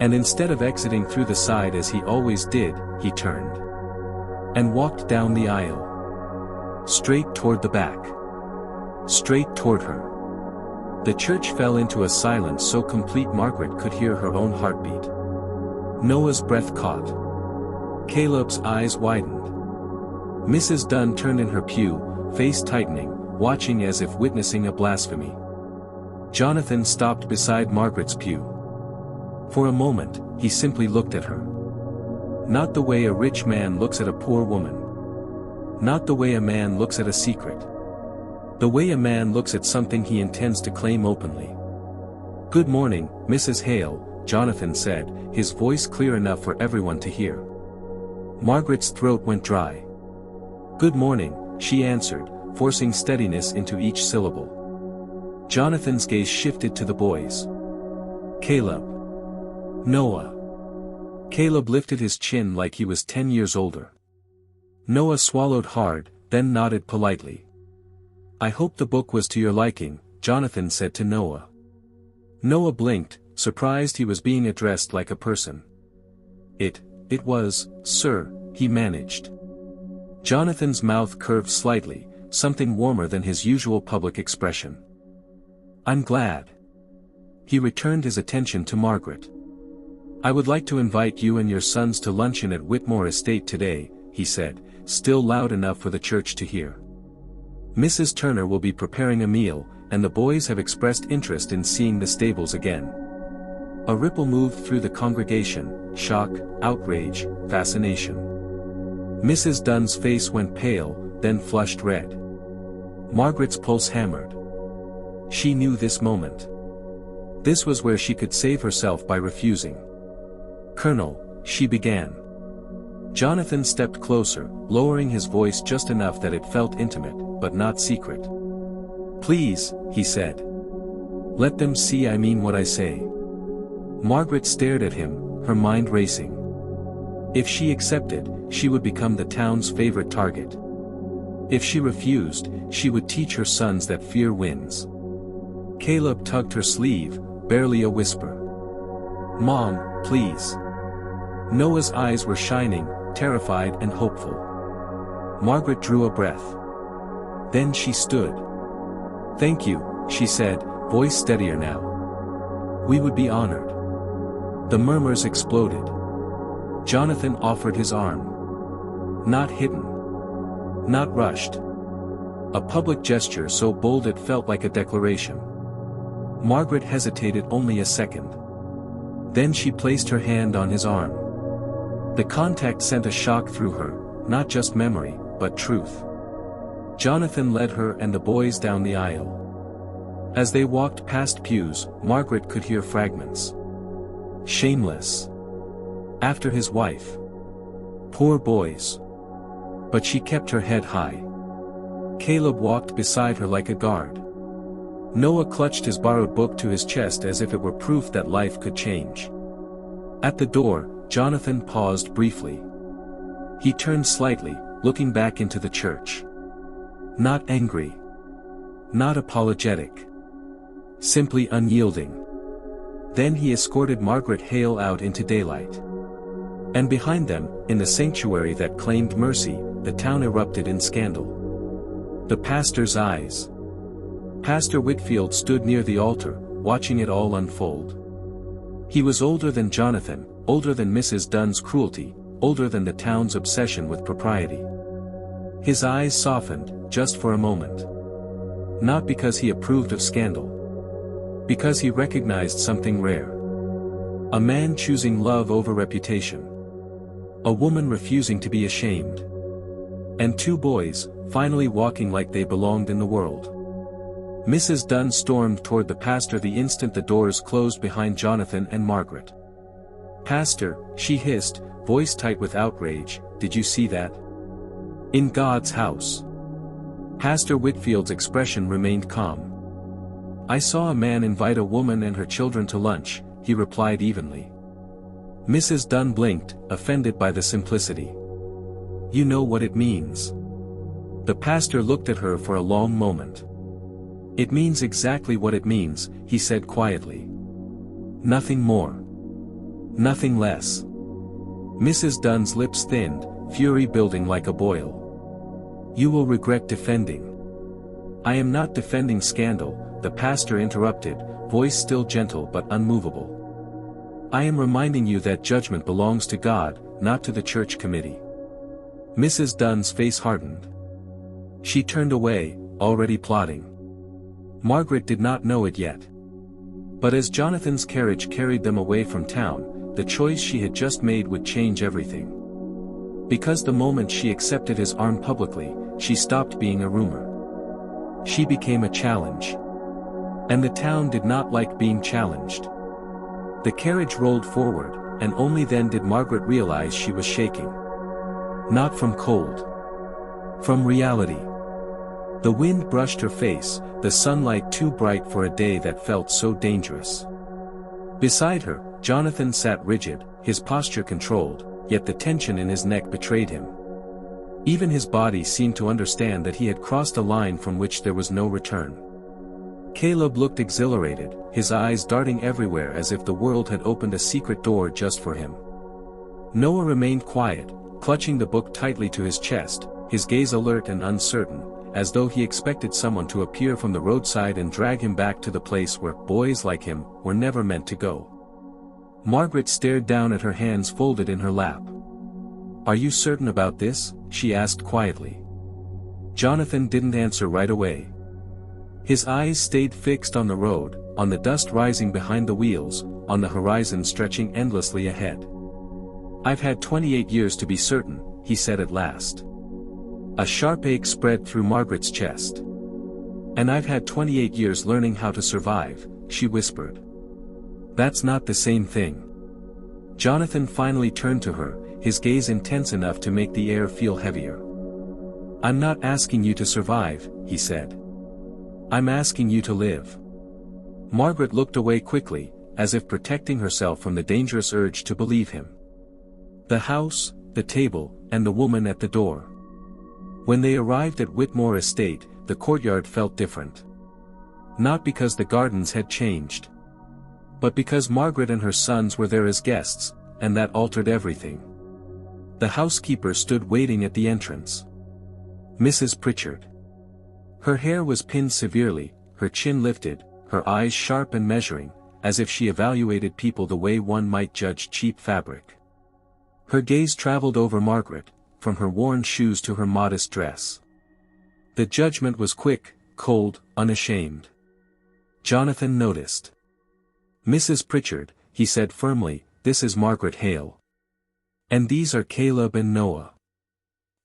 A: And instead of exiting through the side as he always did, he turned. And walked down the aisle. Straight toward the back. Straight toward her. The church fell into a silence so complete Margaret could hear her own heartbeat. Noah's breath caught. Caleb's eyes widened. Mrs. Dunn turned in her pew, face tightening, watching as if witnessing a blasphemy. Jonathan stopped beside Margaret's pew. For a moment, he simply looked at her. Not the way a rich man looks at a poor woman. Not the way a man looks at a secret. The way a man looks at something he intends to claim openly. Good morning, Mrs. Hale, Jonathan said, his voice clear enough for everyone to hear. Margaret's throat went dry. Good morning, she answered, forcing steadiness into each syllable. Jonathan's gaze shifted to the boys. Caleb. Noah. Caleb lifted his chin like he was 10 years older. Noah swallowed hard, then nodded politely. I hope the book was to your liking, Jonathan said to Noah. Noah blinked, surprised he was being addressed like a person. It was, sir, he managed. Jonathan's mouth curved slightly, something warmer than his usual public expression. I'm glad. He returned his attention to Margaret. I would like to invite you and your sons to luncheon at Whitmore Estate today, he said, still loud enough for the church to hear. Mrs. Turner will be preparing a meal, and the boys have expressed interest in seeing the stables again. A ripple moved through the congregation, shock, outrage, fascination. Mrs. Dunn's face went pale, then flushed red. Margaret's pulse hammered. She knew this moment. This was where she could save herself by refusing. Colonel, she began. Jonathan stepped closer, lowering his voice just enough that it felt intimate, but not secret. Please, he said. Let them see I mean what I say. Margaret stared at him, her mind racing. If she accepted, she would become the town's favorite target. If she refused, she would teach her sons that fear wins. Caleb tugged her sleeve, barely a whisper. Mom, please. Noah's eyes were shining, terrified and hopeful. Margaret drew a breath. Then she stood. "Thank you," she said, voice steadier now. "We would be honored." The murmurs exploded. Jonathan offered his arm. Not hidden. Not rushed. A public gesture so bold it felt like a declaration. Margaret hesitated only a second. Then she placed her hand on his arm. The contact sent a shock through her, not just memory, but truth. Jonathan led her and the boys down the aisle. As they walked past pews, Margaret could hear fragments. "Shameless. After his wife. Poor boys." But she kept her head high. Caleb walked beside her like a guard. Noah clutched his borrowed book to his chest as if it were proof that life could change. At the door, Jonathan paused briefly. He turned slightly, looking back into the church. Not angry. Not apologetic. Simply unyielding. Then he escorted Margaret Hale out into daylight. And behind them, in the sanctuary that claimed mercy, the town erupted in scandal. The pastor's eyes. Pastor Whitfield stood near the altar, watching it all unfold. He was older than Jonathan, older than Mrs. Dunn's cruelty, older than the town's obsession with propriety. His eyes softened, just for a moment. Not because he approved of scandal. Because he recognized something rare. A man choosing love over reputation. A woman refusing to be ashamed. And two boys, finally walking like they belonged in the world. Mrs. Dunn stormed toward the pastor the instant the doors closed behind Jonathan and Margaret. "Pastor," she hissed, voice tight with outrage, "did you see that? In God's house." Pastor Whitfield's expression remained calm. "I saw a man invite a woman and her children to lunch," he replied evenly. Mrs. Dunn blinked, offended by the simplicity. "You know what it means." The pastor looked at her for a long moment. "It means exactly what it means," he said quietly. "Nothing more. Nothing less." Mrs. Dunn's lips thinned, fury building like a boil. "You will regret defending." "I am not defending scandal," the pastor interrupted, voice still gentle but unmovable. "I am reminding you that judgment belongs to God, not to the church committee." Mrs. Dunn's face hardened. She turned away, already plotting. Margaret did not know it yet. But as Jonathan's carriage carried them away from town, the choice she had just made would change everything. Because the moment she accepted his arm publicly, she stopped being a rumor. She became a challenge. And the town did not like being challenged. The carriage rolled forward, and only then did Margaret realize she was shaking. Not from cold. From reality. The wind brushed her face, the sunlight too bright for a day that felt so dangerous. Beside her, Jonathan sat rigid, his posture controlled, yet the tension in his neck betrayed him. Even his body seemed to understand that he had crossed a line from which there was no return. Caleb looked exhilarated, his eyes darting everywhere as if the world had opened a secret door just for him. Noah remained quiet, clutching the book tightly to his chest, his gaze alert and uncertain, as though he expected someone to appear from the roadside and drag him back to the place where boys like him were never meant to go. Margaret stared down at her hands folded in her lap. "Are you certain about this?" she asked quietly. Jonathan didn't answer right away. His eyes stayed fixed on the road, on the dust rising behind the wheels, on the horizon stretching endlessly ahead. "I've had 28 years to be certain," he said at last. A sharp ache spread through Margaret's chest. "And I've had 28 years learning how to survive," she whispered. "That's not the same thing." Jonathan finally turned to her, his gaze intense enough to make the air feel heavier. "I'm not asking you to survive," he said. "I'm asking you to live." Margaret looked away quickly, as if protecting herself from the dangerous urge to believe him. The house, the table, and the woman at the door. When they arrived at Whitmore Estate, the courtyard felt different. Not because the gardens had changed. But because Margaret and her sons were there as guests, and that altered everything. The housekeeper stood waiting at the entrance. Mrs. Pritchard. Her hair was pinned severely, her chin lifted, her eyes sharp and measuring, as if she evaluated people the way one might judge cheap fabric. Her gaze traveled over Margaret, from her worn shoes to her modest dress. The judgment was quick, cold, unashamed. Jonathan noticed. "Mrs. Pritchard," he said firmly, "this is Margaret Hale. And these are Caleb and Noah."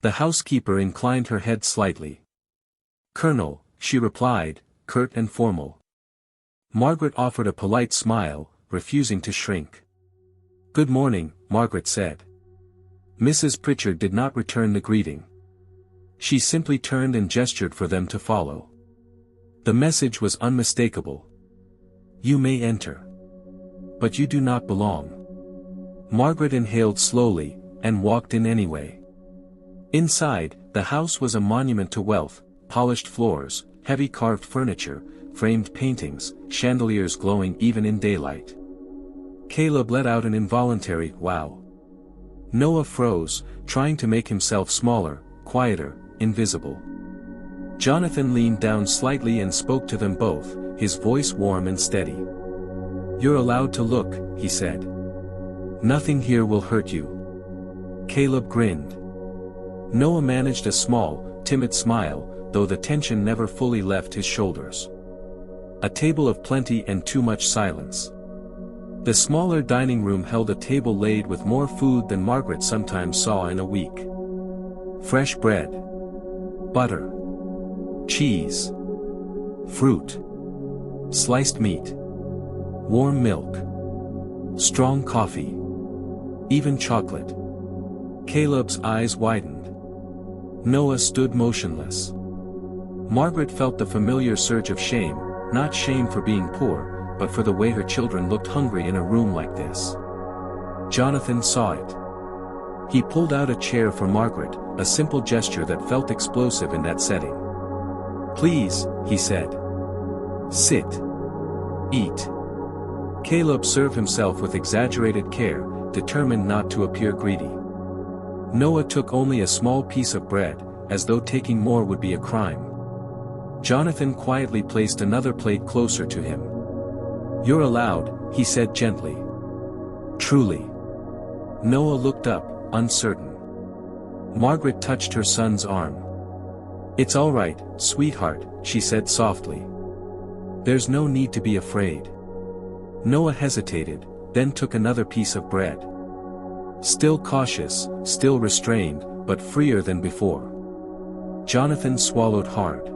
A: The housekeeper inclined her head slightly. "Colonel," she replied, curt and formal. Margaret offered a polite smile, refusing to shrink. "Good morning," Margaret said. Mrs. Pritchard did not return the greeting. She simply turned and gestured for them to follow. The message was unmistakable. "You may enter. But you do not belong." Margaret inhaled slowly, and walked in anyway. Inside, the house was a monument to wealth: polished floors, heavy carved furniture, framed paintings, chandeliers glowing even in daylight. Caleb let out an involuntary "wow." Noah froze, trying to make himself smaller, quieter, invisible. Jonathan leaned down slightly and spoke to them both, his voice warm and steady. "You're allowed to look," he said. "Nothing here will hurt you." Caleb grinned. Noah managed a small, timid smile, though the tension never fully left his shoulders. A table of plenty and too much silence. The smaller dining room held a table laid with more food than Margaret sometimes saw in a week. Fresh bread, butter, cheese, fruit, sliced meat, warm milk, strong coffee, even chocolate. Caleb's eyes widened. Noah stood motionless. Margaret felt the familiar surge of shame, not shame for being poor, but for the way her children looked hungry in a room like this. Jonathan saw it. He pulled out a chair for Margaret, a simple gesture that felt explosive in that setting. "Please," he said. "Sit. Eat." Caleb served himself with exaggerated care, determined not to appear greedy. Noah took only a small piece of bread, as though taking more would be a crime. Jonathan quietly placed another plate closer to him. "You're allowed," he said gently. "Truly." Noah looked up, uncertain. Margaret touched her son's arm. "It's all right, sweetheart," she said softly. "There's no need to be afraid." Noah hesitated, then took another piece of bread. Still cautious, still restrained, but freer than before. Jonathan swallowed hard.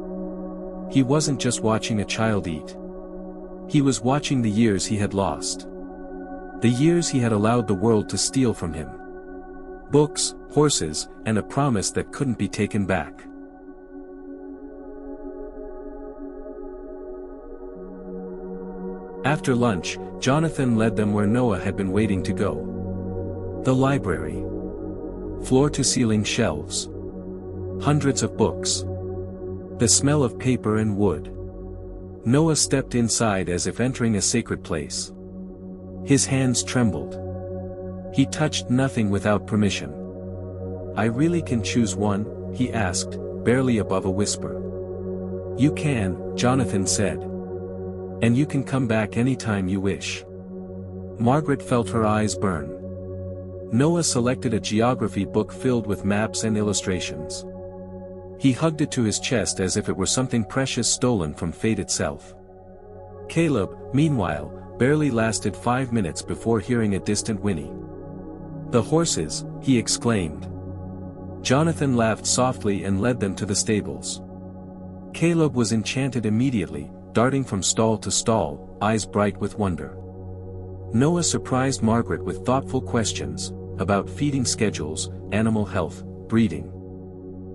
A: He wasn't just watching a child eat. He was watching the years he had lost. The years he had allowed the world to steal from him. Books, horses, and a promise that couldn't be taken back. After lunch, Jonathan led them where Noah had been waiting to go. The library. Floor-to-ceiling shelves. Hundreds of books. The smell of paper and wood. Noah stepped inside as if entering a sacred place. His hands trembled. He touched nothing without permission. "I really can choose one?" he asked, barely above a whisper. "You can," Jonathan said. "And you can come back anytime you wish." Margaret felt her eyes burn. Noah selected a geography book filled with maps and illustrations. He hugged it to his chest as if it were something precious stolen from fate itself. Caleb, meanwhile, barely lasted 5 minutes before hearing a distant whinny. "The horses," he exclaimed. Jonathan laughed softly and led them to the stables. Caleb was enchanted immediately, darting from stall to stall, eyes bright with wonder. Noah surprised Margaret with thoughtful questions, about feeding schedules, animal health, breeding.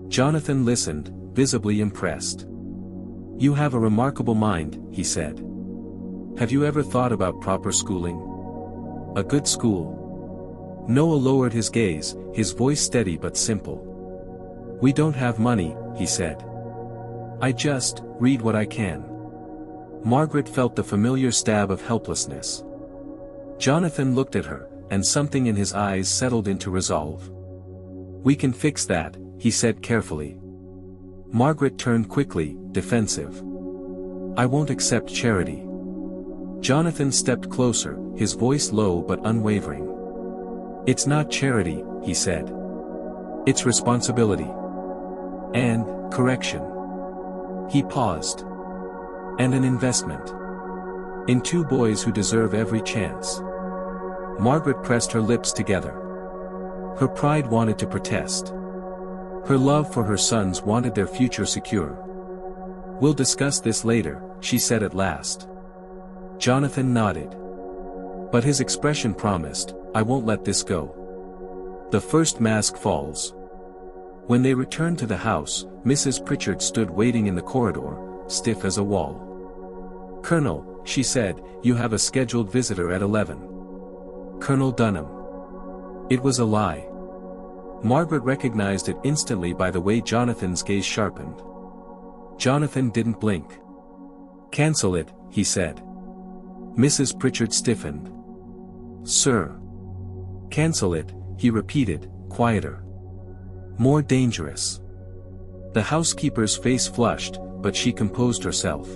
A: Jonathan listened, visibly impressed. "You have a remarkable mind," he said. "Have you ever thought about proper schooling? A good school?" Noah lowered his gaze, his voice steady but simple. "We don't have money," he said. "I just read what I can." Margaret felt the familiar stab of helplessness. Jonathan looked at her, and something in his eyes settled into resolve. "We can fix that," he said carefully. Margaret turned quickly, defensive. I won't accept charity. Jonathan stepped closer, his voice low but unwavering. It's not charity, he said. It's responsibility. And, correction. He paused. And an investment. In two boys who deserve every chance. Margaret pressed her lips together. Her pride wanted to protest. Her love for her sons wanted their future secure. We'll discuss this later, she said at last. Jonathan nodded. But his expression promised, I won't let this go. The first mask falls. When they returned to the house, Mrs. Pritchard stood waiting in the corridor, stiff as a wall. Colonel, she said, you have a scheduled visitor at 11. Colonel Dunham. It was a lie. Margaret recognized it instantly by the way Jonathan's gaze sharpened. Jonathan didn't blink. Cancel it, he said. Mrs. Pritchard stiffened. Sir. Cancel it, he repeated, quieter. More dangerous. The housekeeper's face flushed, but she composed herself.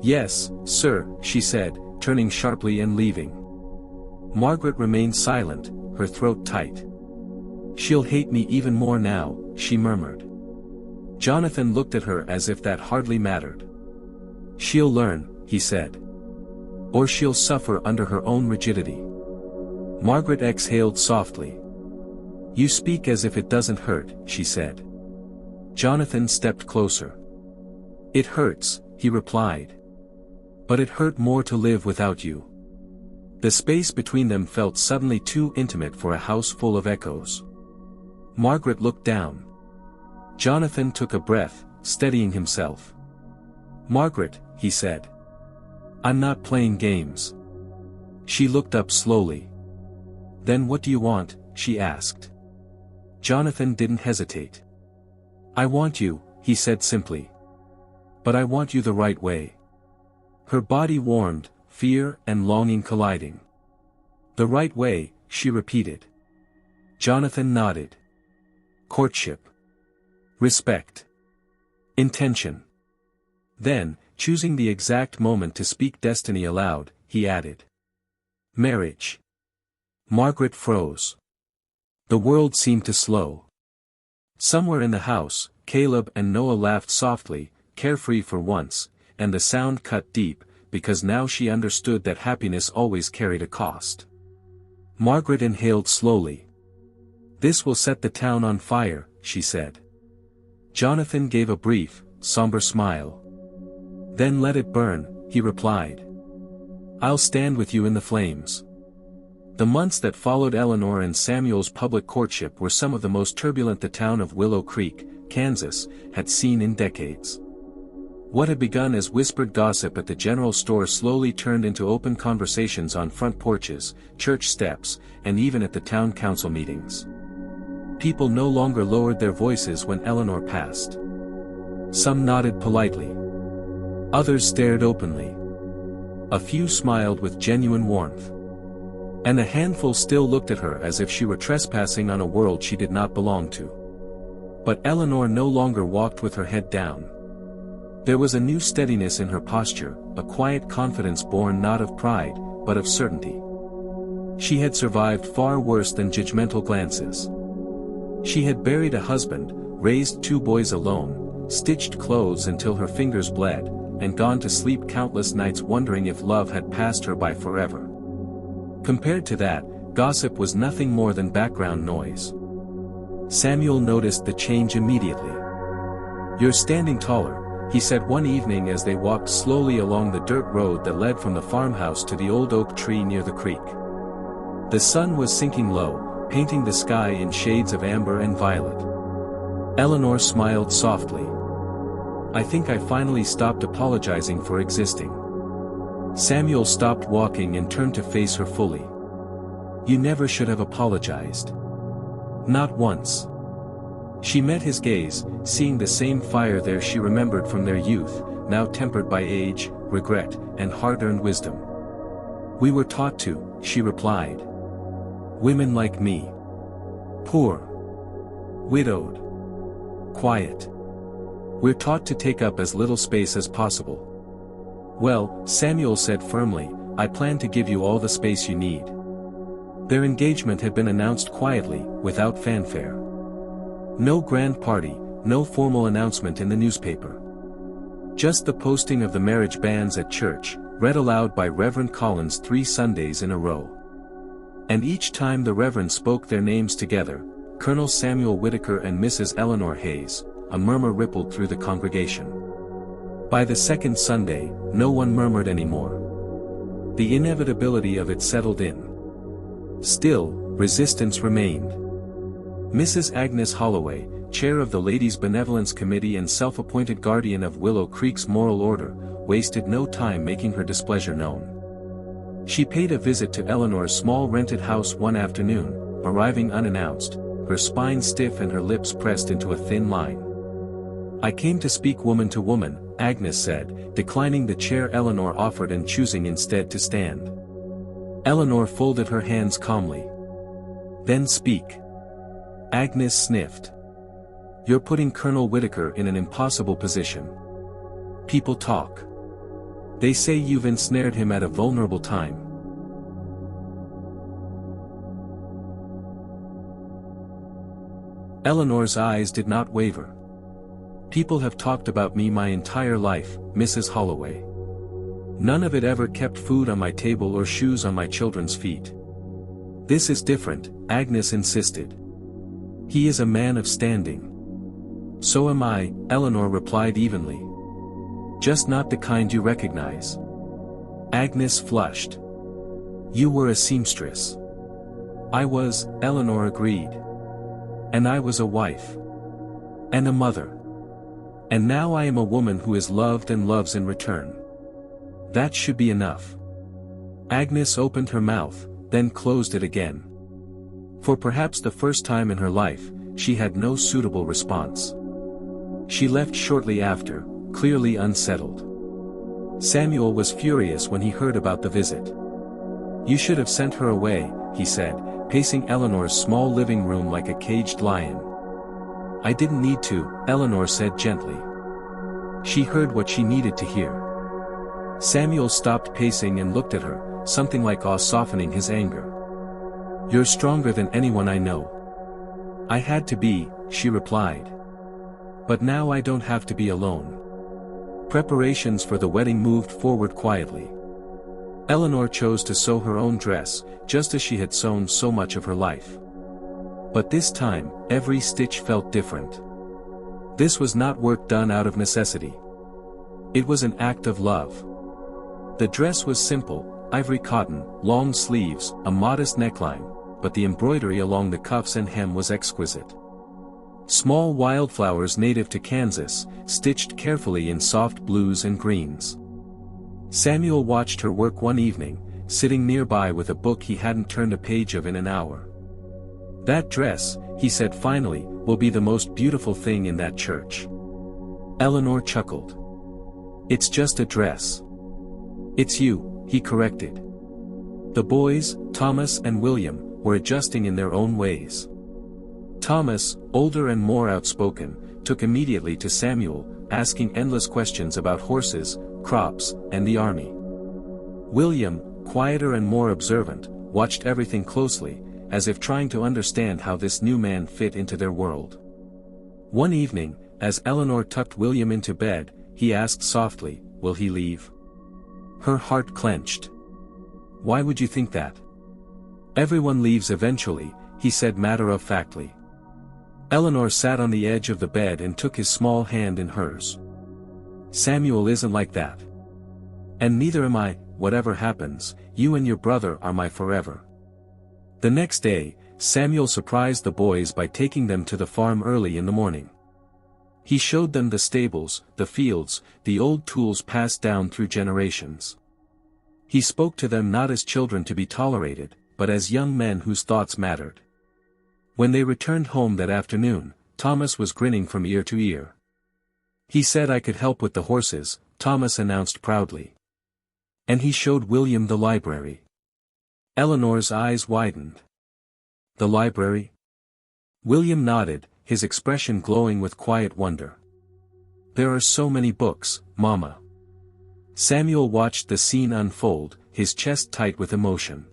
A: Yes, sir, she said, turning sharply and leaving. Margaret remained silent, her throat tight. She'll hate me even more now, she murmured. Jonathan looked at her as if that hardly mattered. She'll learn, he said. Or she'll suffer under her own rigidity. Margaret exhaled softly. You speak as if it doesn't hurt, she said. Jonathan stepped closer. It hurts, he replied. But it hurt more to live without you. The space between them felt suddenly too intimate for a house full of echoes. Margaret looked down. Jonathan took a breath, steadying himself. Margaret, he said. I'm not playing games. She looked up slowly. Then what do you want, she asked. Jonathan didn't hesitate. I want you, he said simply. But I want you the right way. Her body warmed, fear and longing colliding. The right way, she repeated. Jonathan nodded. Courtship. Respect. Intention. Then, choosing the exact moment to speak destiny aloud, he added. Marriage. Margaret froze. The world seemed to slow. Somewhere in the house, Caleb and Noah laughed softly, carefree for once, and the sound cut deep, because now she understood that happiness always carried a cost. Margaret inhaled slowly. This will set the town on fire, she said. Jonathan gave a brief, somber smile. Then let it burn, he replied. I'll stand with you in the flames. The months that followed Eleanor and Samuel's public courtship were some of the most turbulent the town of Willow Creek, Kansas, had seen in decades. What had begun as whispered gossip at the general store slowly turned into open conversations on front porches, church steps, and even at the town council meetings. People no longer lowered their voices when Eleanor passed. Some nodded politely. Others stared openly. A few smiled with genuine warmth. And a handful still looked at her as if she were trespassing on a world she did not belong to. But Eleanor no longer walked with her head down. There was a new steadiness in her posture, a quiet confidence born not of pride, but of certainty. She had survived far worse than judgmental glances. She had buried a husband, raised 2 boys alone, stitched clothes until her fingers bled, and gone to sleep countless nights wondering if love had passed her by forever. Compared to that, gossip was nothing more than background noise. Samuel noticed the change immediately. You're standing taller, he said one evening as they walked slowly along the dirt road that led from the farmhouse to the old oak tree near the creek. The sun was sinking low, painting the sky in shades of amber and violet. Eleanor smiled softly. I think I finally stopped apologizing for existing. Samuel stopped walking and turned to face her fully. You never should have apologized. Not once. She met his gaze, seeing the same fire there she remembered from their youth, now tempered by age, regret, and hard-earned wisdom. We were taught to, she replied. Women like me. Poor. Widowed. Quiet. We're taught to take up as little space as possible. Well, Samuel said firmly, I plan to give you all the space you need. Their engagement had been announced quietly, without fanfare. No grand party, no formal announcement in the newspaper. Just the posting of the marriage banns at church, read aloud by Reverend Collins 3 Sundays in a row. And each time the Reverend spoke their names together, Colonel Samuel Whitaker and Mrs. Eleanor Hayes, a murmur rippled through the congregation. By the second Sunday, no one murmured anymore. The inevitability of it settled in. Still, resistance remained. Mrs. Agnes Holloway, chair of the Ladies' Benevolence Committee and self-appointed guardian of Willow Creek's moral order, wasted no time making her displeasure known. She paid a visit to Eleanor's small rented house one afternoon, arriving unannounced, her spine stiff and her lips pressed into a thin line. I came to speak woman to woman, Agnes said, declining the chair Eleanor offered and choosing instead to stand. Eleanor folded her hands calmly. Then speak. Agnes sniffed. You're putting Colonel Whitaker in an impossible position. People talk. They say you've ensnared him at a vulnerable time. Eleanor's eyes did not waver. People have talked about me my entire life, Mrs. Holloway. None of it ever kept food on my table or shoes on my children's feet. This is different, Agnes insisted. He is a man of standing. So am I, Eleanor replied evenly. Just not the kind you recognize. Agnes flushed. You were a seamstress. I was, Eleanor agreed. And I was a wife. And a mother. And now I am a woman who is loved and loves in return. That should be enough. Agnes opened her mouth, then closed it again. For perhaps the first time in her life, she had no suitable response. She left shortly after, clearly unsettled. Samuel was furious when he heard about the visit. You should have sent her away, he said, pacing Eleanor's small living room like a caged lion. I didn't need to, Eleanor said gently. She heard what she needed to hear. Samuel stopped pacing and looked at her, something like awe softening his anger. You're stronger than anyone I know. I had to be, she replied. But now I don't have to be alone. Preparations for the wedding moved forward quietly. Eleanor chose to sew her own dress, just as she had sewn so much of her life. But this time, every stitch felt different. This was not work done out of necessity. It was an act of love. The dress was simple, ivory cotton, long sleeves, a modest neckline, but the embroidery along the cuffs and hem was exquisite. Small wildflowers native to Kansas, stitched carefully in soft blues and greens. Samuel watched her work one evening, sitting nearby with a book he hadn't turned a page of in an hour. That dress, he said finally, will be the most beautiful thing in that church. Eleanor chuckled. It's just a dress. It's you, he corrected. The boys, Thomas and William, were adjusting in their own ways. Thomas, older and more outspoken, took immediately to Samuel, asking endless questions about horses, crops, and the army. William, quieter and more observant, watched everything closely, as if trying to understand how this new man fit into their world. One evening, as Eleanor tucked William into bed, he asked softly, "Will he leave?" Her heart clenched. "Why would you think that?" "Everyone leaves eventually," he said matter-of-factly. Eleanor sat on the edge of the bed and took his small hand in hers. "Samuel isn't like that. And neither am I. Whatever happens, you and your brother are my forever." The next day, Samuel surprised the boys by taking them to the farm early in the morning. He showed them the stables, the fields, the old tools passed down through generations. He spoke to them not as children to be tolerated, but as young men whose thoughts mattered. When they returned home that afternoon, Thomas was grinning from ear to ear. "He said I could help with the horses," Thomas announced proudly. And he showed William the library. Eleanor's eyes widened. "The library?" William nodded, his expression glowing with quiet wonder. "There are so many books, Mama. Samuel watched the scene unfold, his chest tight with emotion.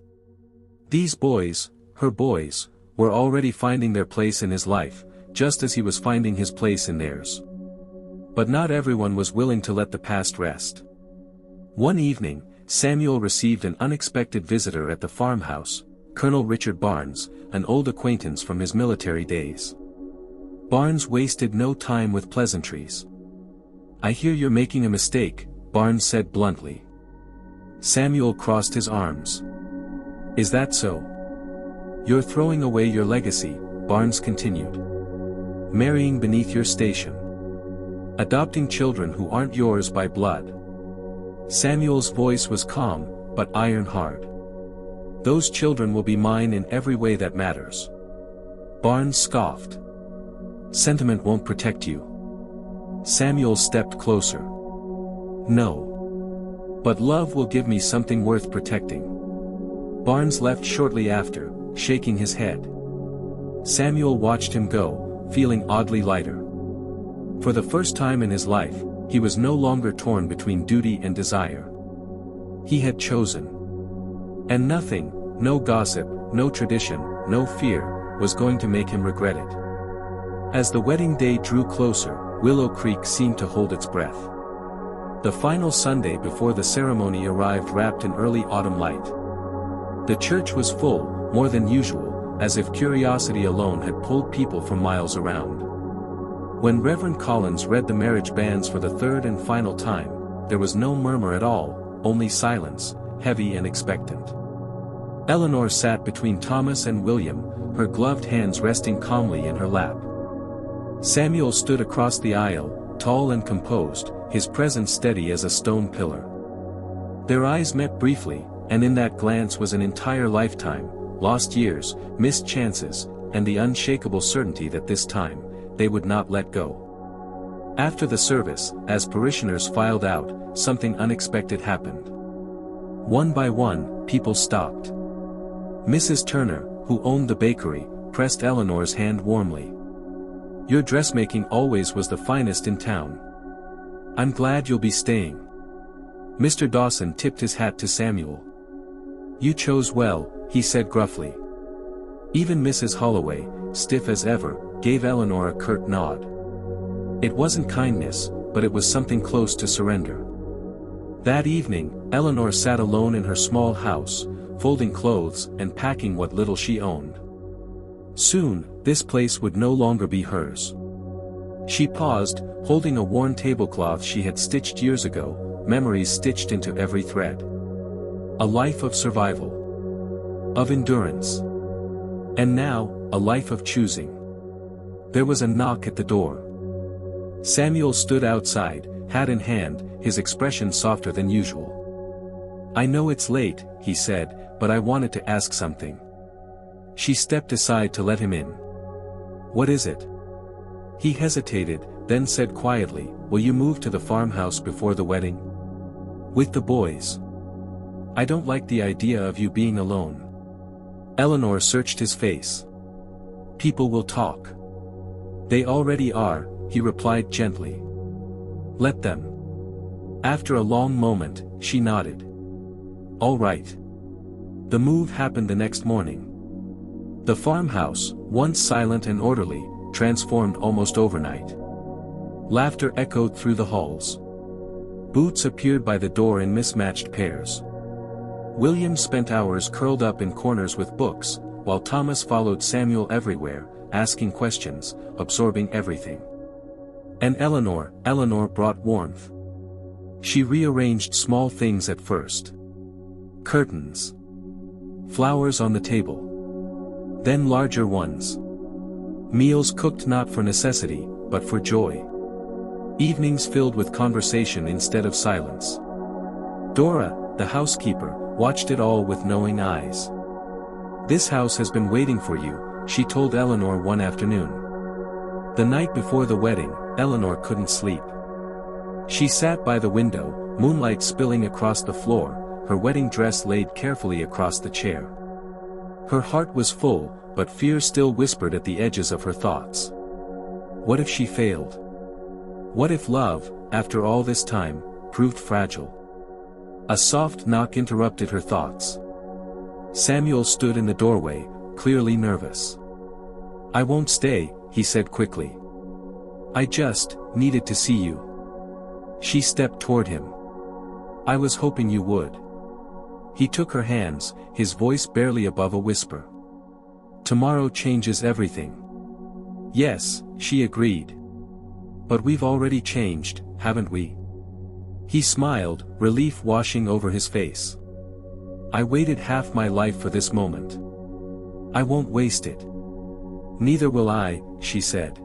A: These boys, her boys, were already finding their place in his life, just as he was finding his place in theirs. But not everyone was willing to let the past rest. One evening, Samuel received an unexpected visitor at the farmhouse, Colonel Richard Barnes, an old acquaintance from his military days. Barnes wasted no time with pleasantries. "I hear you're making a mistake," Barnes said bluntly. Samuel crossed his arms. "Is that so? You're throwing away your legacy," Barnes continued. "Marrying beneath your station. Adopting children who aren't yours by blood." Samuel's voice was calm, but iron-hard. "Those children will be mine in every way that matters." Barnes scoffed. "Sentiment won't protect you." Samuel stepped closer. "No. But love will give me something worth protecting." Barnes left shortly after, shaking his head. Samuel watched him go, feeling oddly lighter. For the first time in his life, he was no longer torn between duty and desire. He had chosen. And nothing, no gossip, no tradition, no fear, was going to make him regret it. As the wedding day drew closer, Willow Creek seemed to hold its breath. The final Sunday before the ceremony arrived wrapped in early autumn light. The church was full, more than usual, as if curiosity alone had pulled people from miles around. When Reverend Collins read the marriage banns for the third and final time, there was no murmur at all, only silence, heavy and expectant. Eleanor sat between Thomas and William, her gloved hands resting calmly in her lap. Samuel stood across the aisle, tall and composed, his presence steady as a stone pillar. Their eyes met briefly, and in that glance was an entire lifetime, lost years, missed chances, and the unshakable certainty that this time, they would not let go. After the service, as parishioners filed out, something unexpected happened. One by one, people stopped. Mrs. Turner, who owned the bakery, pressed Eleanor's hand warmly. "Your dressmaking always was the finest in town. I'm glad you'll be staying." Mr. Dawson tipped his hat to Samuel. "You chose well," he said gruffly. Even Mrs. Holloway, stiff as ever, gave Eleanor a curt nod. It wasn't kindness, but it was something close to surrender. That evening, Eleanor sat alone in her small house, folding clothes and packing what little she owned. Soon, this place would no longer be hers. She paused, holding a worn tablecloth she had stitched years ago, memories stitched into every thread. A life of survival. Of endurance. And now, a life of choosing. There was a knock at the door. Samuel stood outside, hat in hand, his expression softer than usual. "I know it's late," he said, "but I wanted to ask something." She stepped aside to let him in. "What is it?" He hesitated, then said quietly, "Will you move to the farmhouse before the wedding? With the boys. I don't like the idea of you being alone." Eleanor searched his face. "People will talk." "They already are," he replied gently. "Let them." After a long moment, she nodded. "All right." The move happened the next morning. The farmhouse, once silent and orderly, transformed almost overnight. Laughter echoed through the halls. Boots appeared by the door in mismatched pairs. William spent hours curled up in corners with books, while Thomas followed Samuel everywhere, asking questions, absorbing everything. And Eleanor brought warmth. She rearranged small things at first. Curtains. Flowers on the table. Then larger ones. Meals cooked not for necessity, but for joy. Evenings filled with conversation instead of silence. Dora, the housekeeper, watched it all with knowing eyes. "This house has been waiting for you," she told Eleanor one afternoon. The night before the wedding, Eleanor couldn't sleep. She sat by the window, moonlight spilling across the floor, her wedding dress laid carefully across the chair. Her heart was full, but fear still whispered at the edges of her thoughts. What if she failed? What if love, after all this time, proved fragile? A soft knock interrupted her thoughts. Samuel stood in the doorway, clearly nervous. "I won't stay," he said quickly. "I just needed to see you." She stepped toward him. "I was hoping you would." He took her hands, his voice barely above a whisper. "Tomorrow changes everything." "Yes," she agreed. "But we've already changed, haven't we?" He smiled, relief washing over his face. "I waited half my life for this moment. I won't waste it." "Neither will I," she said.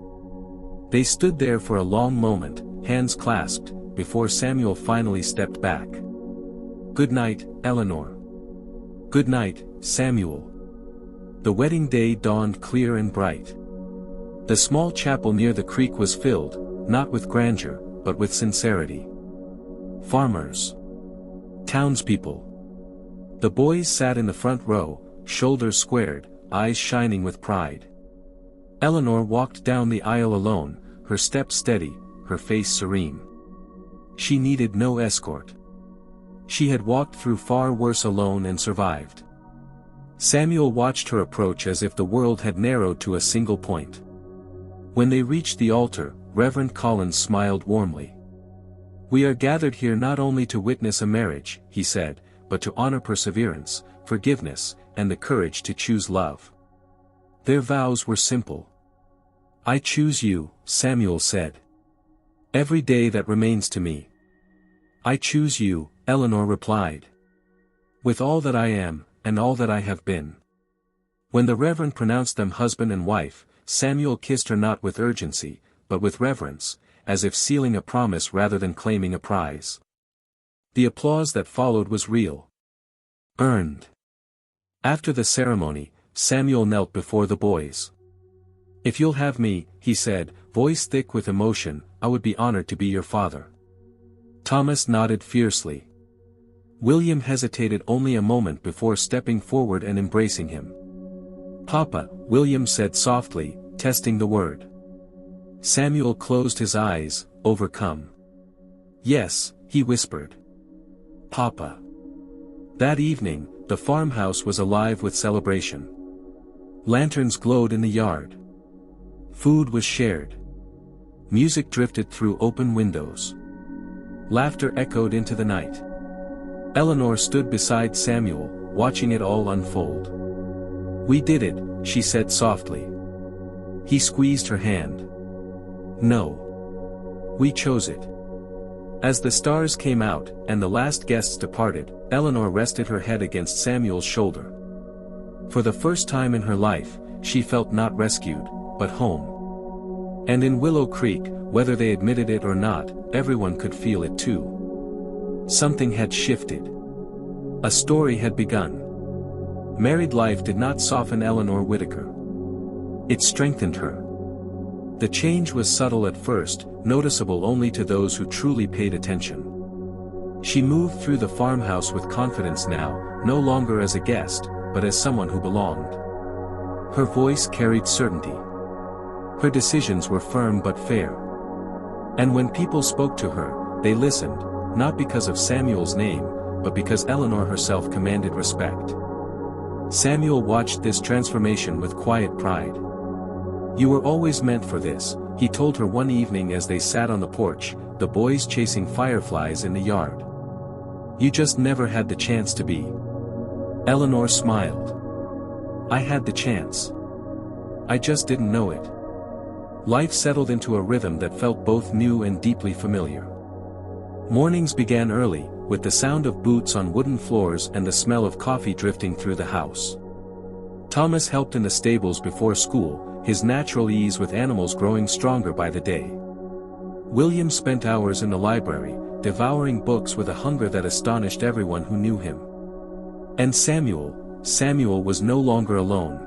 A: They stood there for a long moment, hands clasped, before Samuel finally stepped back. "Good night, Eleanor." "Good night, Samuel." The wedding day dawned clear and bright. The small chapel near the creek was filled, not with grandeur, but with sincerity. Farmers. Townspeople. The boys sat in the front row, shoulders squared, eyes shining with pride. Eleanor walked down the aisle alone, her step steady, her face serene. She needed no escort. She had walked through far worse alone and survived. Samuel watched her approach as if the world had narrowed to a single point. When they reached the altar, Reverend Collins smiled warmly. "We are gathered here not only to witness a marriage," he said, "but to honor perseverance, forgiveness, and the courage to choose love." Their vows were simple. "I choose you," Samuel said. "Every day that remains to me." "I choose you," Eleanor replied. "With all that I am, and all that I have been." When the Reverend pronounced them husband and wife, Samuel kissed her not with urgency, but with reverence, as if sealing a promise rather than claiming a prize. The applause that followed was real. Earned. After the ceremony, Samuel knelt before the boys. "If you'll have me," he said, voice thick with emotion, "I would be honored to be your father." Thomas nodded fiercely. William hesitated only a moment before stepping forward and embracing him. "Papa," William said softly, testing the word. Samuel closed his eyes, overcome. "Yes," he whispered. "Papa." That evening, the farmhouse was alive with celebration. Lanterns glowed in the yard. Food was shared. Music drifted through open windows. Laughter echoed into the night. Eleanor stood beside Samuel, watching it all unfold. "We did it," she said softly. He squeezed her hand. "No. We chose it." As the stars came out, and the last guests departed, Eleanor rested her head against Samuel's shoulder. For the first time in her life, she felt not rescued, but home. And in Willow Creek, whether they admitted it or not, everyone could feel it too. Something had shifted. A story had begun. Married life did not soften Eleanor Whitaker. It strengthened her. The change was subtle at first, noticeable only to those who truly paid attention. She moved through the farmhouse with confidence now, no longer as a guest, but as someone who belonged. Her voice carried certainty. Her decisions were firm but fair. And when people spoke to her, they listened, not because of Samuel's name, but because Eleanor herself commanded respect. Samuel watched this transformation with quiet pride. "You were always meant for this," he told her one evening as they sat on the porch, the boys chasing fireflies in the yard. "You just never had the chance to be." Eleanor smiled. "I had the chance. I just didn't know it." Life settled into a rhythm that felt both new and deeply familiar. Mornings began early, with the sound of boots on wooden floors and the smell of coffee drifting through the house. Thomas helped in the stables before school, his natural ease with animals growing stronger by the day. William spent hours in the library, devouring books with a hunger that astonished everyone who knew him. And Samuel was no longer alone.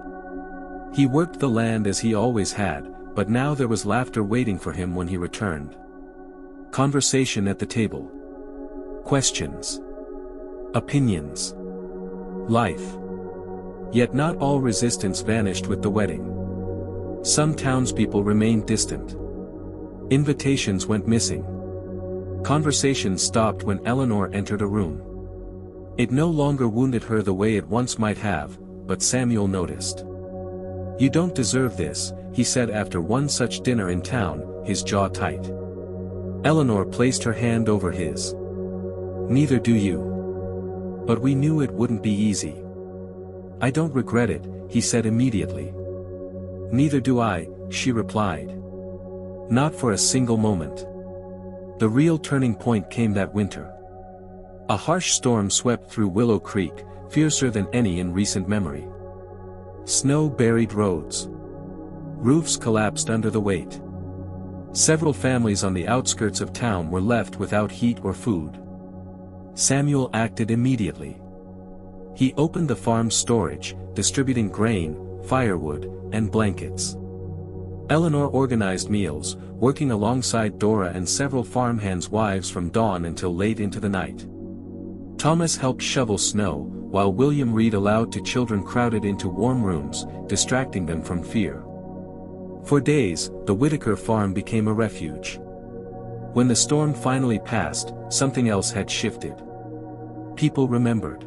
A: He worked the land as he always had, but now there was laughter waiting for him when he returned. Conversation at the table. Questions. Opinions. Life. Yet not all resistance vanished with the wedding. Some townspeople remained distant. Invitations went missing. Conversations stopped when Eleanor entered a room. It no longer wounded her the way it once might have, but Samuel noticed. "You don't deserve this," he said after one such dinner in town, his jaw tight. Eleanor placed her hand over his. "Neither do you. But we knew it wouldn't be easy." "I don't regret it," he said immediately. "Neither do I," she replied. Not for a single moment. The real turning point came that winter. A harsh storm swept through Willow Creek, fiercer than any in recent memory. Snow buried roads. Roofs collapsed under the weight. Several families on the outskirts of town were left without heat or food. Samuel acted immediately. He opened the farm's storage, distributing grain, firewood, and blankets. Eleanor organized meals, working alongside Dora and several farmhands' wives from dawn until late into the night. Thomas helped shovel snow, while William read aloud to children crowded into warm rooms, distracting them from fear. For days, the Whitaker farm became a refuge. When the storm finally passed, something else had shifted. People remembered.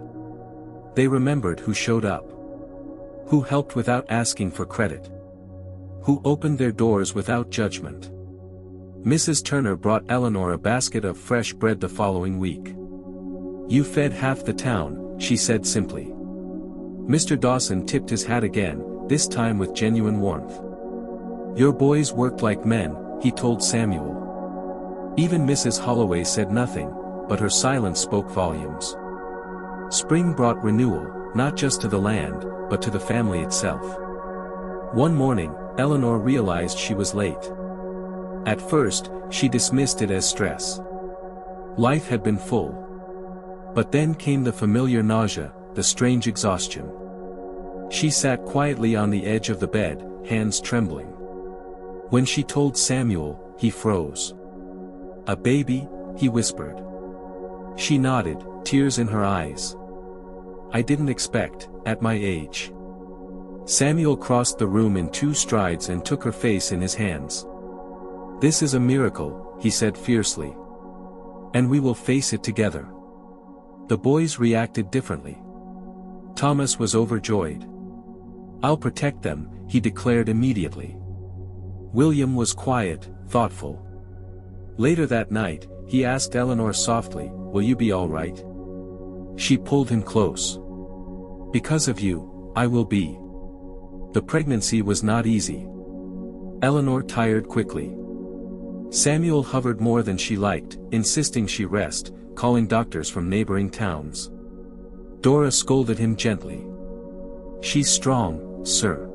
A: They remembered who showed up. Who helped without asking for credit. Who opened their doors without judgment. Mrs. Turner brought Eleanor a basket of fresh bread the following week. "You fed half the town," she said simply. Mr. Dawson tipped his hat again, this time with genuine warmth. "Your boys worked like men," he told Samuel. Even Mrs. Holloway said nothing, but her silence spoke volumes. Spring brought renewal, not just to the land, but to the family itself. One morning, Eleanor realized she was late. At first, she dismissed it as stress. Life had been full. But then came the familiar nausea, the strange exhaustion. She sat quietly on the edge of the bed, hands trembling. When she told Samuel, he froze. "A baby?" he whispered. She nodded, tears in her eyes. "I didn't expect, at my age." Samuel crossed the room in 2 strides and took her face in his hands. "This is a miracle," he said fiercely. "And we will face it together." The boys reacted differently. Thomas was overjoyed. "I'll protect them," he declared immediately. William was quiet, thoughtful. Later that night, he asked Eleanor softly, "Will you be all right?" She pulled him close. "Because of you, I will be." The pregnancy was not easy. Eleanor tired quickly. Samuel hovered more than she liked, insisting she rest, calling doctors from neighboring towns. Dora scolded him gently. "She's strong, sir.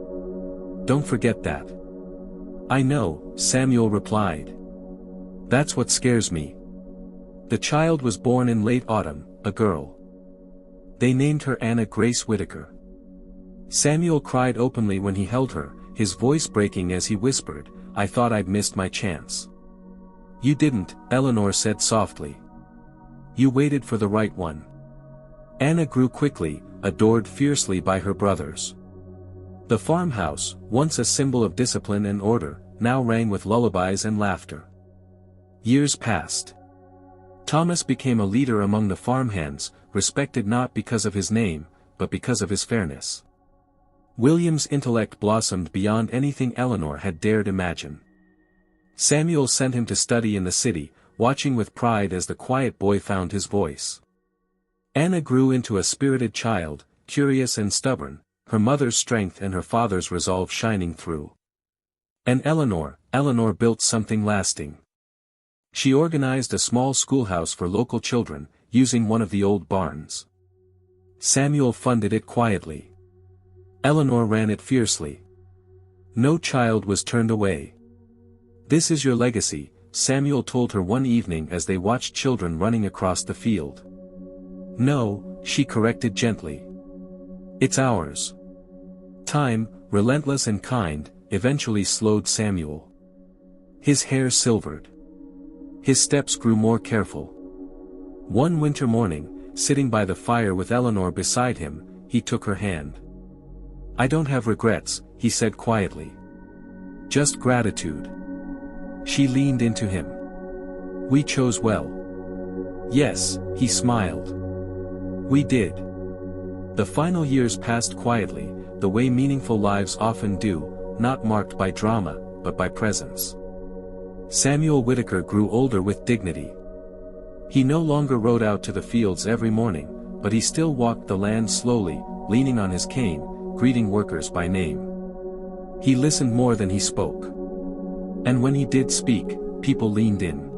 A: Don't forget that." "I know," Samuel replied. "That's what scares me." The child was born in late autumn, a girl. They named her Anna Grace Whitaker. Samuel cried openly when he held her, his voice breaking as he whispered, "I thought I'd missed my chance." "You didn't," Eleanor said softly. "You waited for the right one." Anna grew quickly, adored fiercely by her brothers. The farmhouse, once a symbol of discipline and order, now rang with lullabies and laughter. Years passed. Thomas became a leader among the farmhands, respected not because of his name, but because of his fairness. William's intellect blossomed beyond anything Eleanor had dared imagine. Samuel sent him to study in the city, watching with pride as the quiet boy found his voice. Anna grew into a spirited child, curious and stubborn, her mother's strength and her father's resolve shining through. And Eleanor built something lasting. She organized a small schoolhouse for local children, using one of the old barns. Samuel funded it quietly. Eleanor ran it fiercely. No child was turned away. "This is your legacy," Samuel told her one evening as they watched children running across the field. "No," she corrected gently. "It's ours." Time, relentless and kind, eventually slowed Samuel. His hair silvered. His steps grew more careful. One winter morning, sitting by the fire with Eleanor beside him, he took her hand. "I don't have regrets," he said quietly. "Just gratitude." She leaned into him. "We chose well." "Yes," he smiled. We did. The final years passed quietly, the way meaningful lives often do, not marked by drama, but by presence. Samuel Whitaker grew older with dignity. He no longer rode out to the fields every morning, but he still walked the land slowly, leaning on his cane, greeting workers by name. He listened more than he spoke. And when he did speak, people leaned in.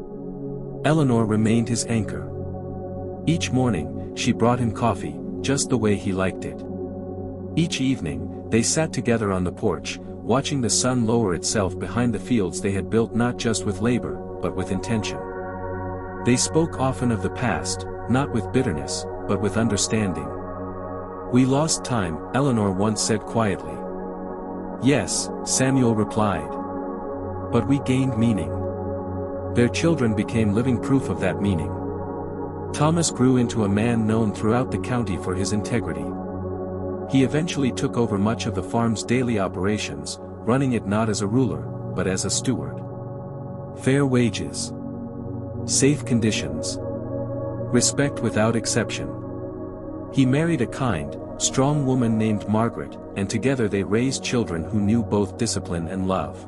A: Eleanor remained his anchor. Each morning, she brought him coffee, just the way he liked it. Each evening, they sat together on the porch, watching the sun lower itself behind the fields they had built not just with labor, but with intention. They spoke often of the past, not with bitterness, but with understanding. "We lost time," Eleanor once said quietly. "Yes," Samuel replied. "But we gained meaning." Their children became living proof of that meaning. Thomas grew into a man known throughout the county for his integrity. He eventually took over much of the farm's daily operations, running it not as a ruler, but as a steward. Fair wages. Safe conditions. Respect without exception. He married a kind, strong woman named Margaret, and together they raised children who knew both discipline and love.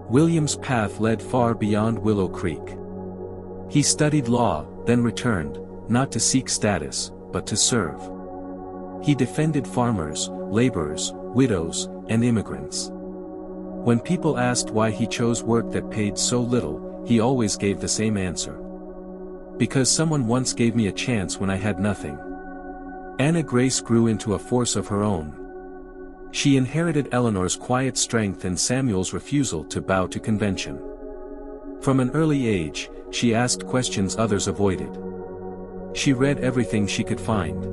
A: William's path led far beyond Willow Creek. He studied law, then returned, not to seek status, but to serve. He defended farmers, laborers, widows, and immigrants. When people asked why he chose work that paid so little, he always gave the same answer. "Because someone once gave me a chance when I had nothing." Anna Grace grew into a force of her own. She inherited Eleanor's quiet strength and Samuel's refusal to bow to convention. From an early age, she asked questions others avoided. She read everything she could find.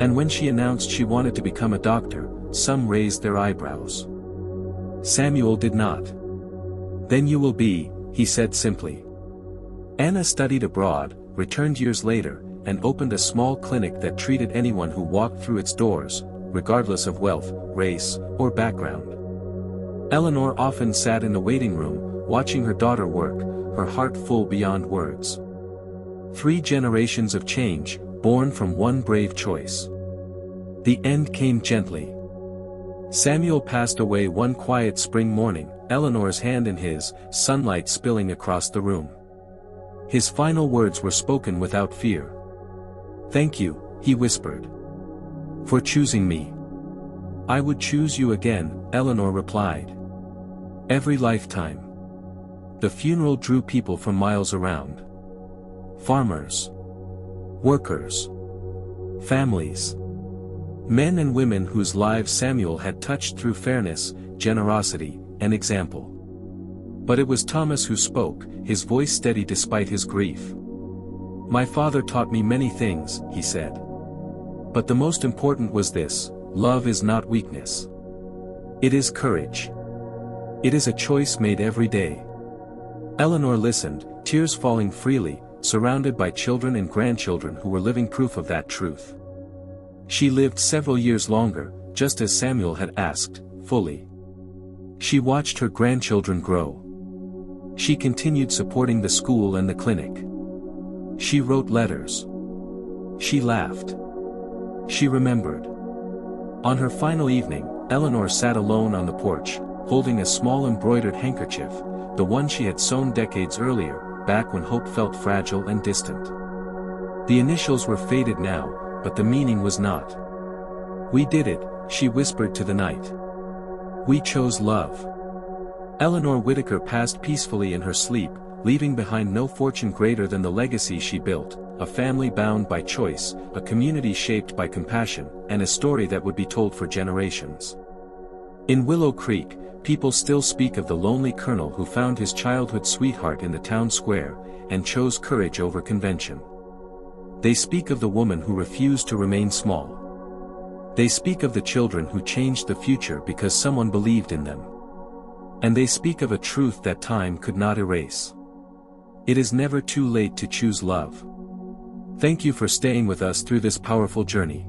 A: And when she announced she wanted to become a doctor, some raised their eyebrows. Samuel did not. "Then you will be," he said simply. Anna studied abroad, returned years later, and opened a small clinic that treated anyone who walked through its doors, regardless of wealth, race, or background. Eleanor often sat in the waiting room, watching her daughter work, her heart full beyond words. 3 generations of change, born from one brave choice. The end came gently. Samuel passed away one quiet spring morning, Eleanor's hand in his, sunlight spilling across the room. His final words were spoken without fear. "Thank you," he whispered. "For choosing me." "I would choose you again," Eleanor replied. "Every lifetime." The funeral drew people from miles around. Farmers. Workers. Families. Men and women whose lives Samuel had touched through fairness, generosity, and example. But it was Thomas who spoke, his voice steady despite his grief. "My father taught me many things," he said. "But the most important was this: love is not weakness. It is courage. It is a choice made every day." Eleanor listened, tears falling freely, surrounded by children and grandchildren who were living proof of that truth. She lived several years longer, just as Samuel had asked, fully. She watched her grandchildren grow. She continued supporting the school and the clinic. She wrote letters. She laughed. She remembered. On her final evening, Eleanor sat alone on the porch, holding a small embroidered handkerchief, the one she had sewn decades earlier, back when hope felt fragile and distant. The initials were faded now, but the meaning was not. "We did it," she whispered to the night. "We chose love." Eleanor Whitaker passed peacefully in her sleep, leaving behind no fortune greater than the legacy she built, a family bound by choice, a community shaped by compassion, and a story that would be told for generations. In Willow Creek, people still speak of the lonely colonel who found his childhood sweetheart in the town square, and chose courage over convention. They speak of the woman who refused to remain small. They speak of the children who changed the future because someone believed in them. And they speak of a truth that time could not erase. It is never too late to choose love. Thank you for staying with us through this powerful journey.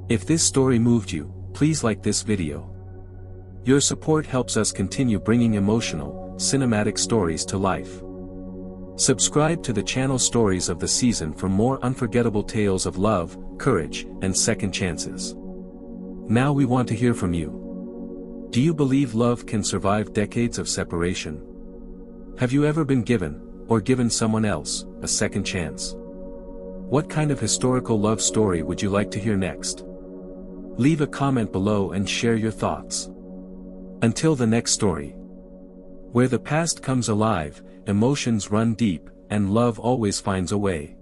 A: If this story moved you, please like this video. Your support helps us continue bringing emotional, cinematic stories to life. Subscribe to the channel Stories of the Season for more unforgettable tales of love, courage, and second chances. Now we want to hear from you. Do you believe love can survive decades of separation? Have you ever been given, or given someone else, a second chance? What kind of historical love story would you like to hear next? Leave a comment below and share your thoughts. Until the next story. Where the past comes alive, emotions run deep, and love always finds a way.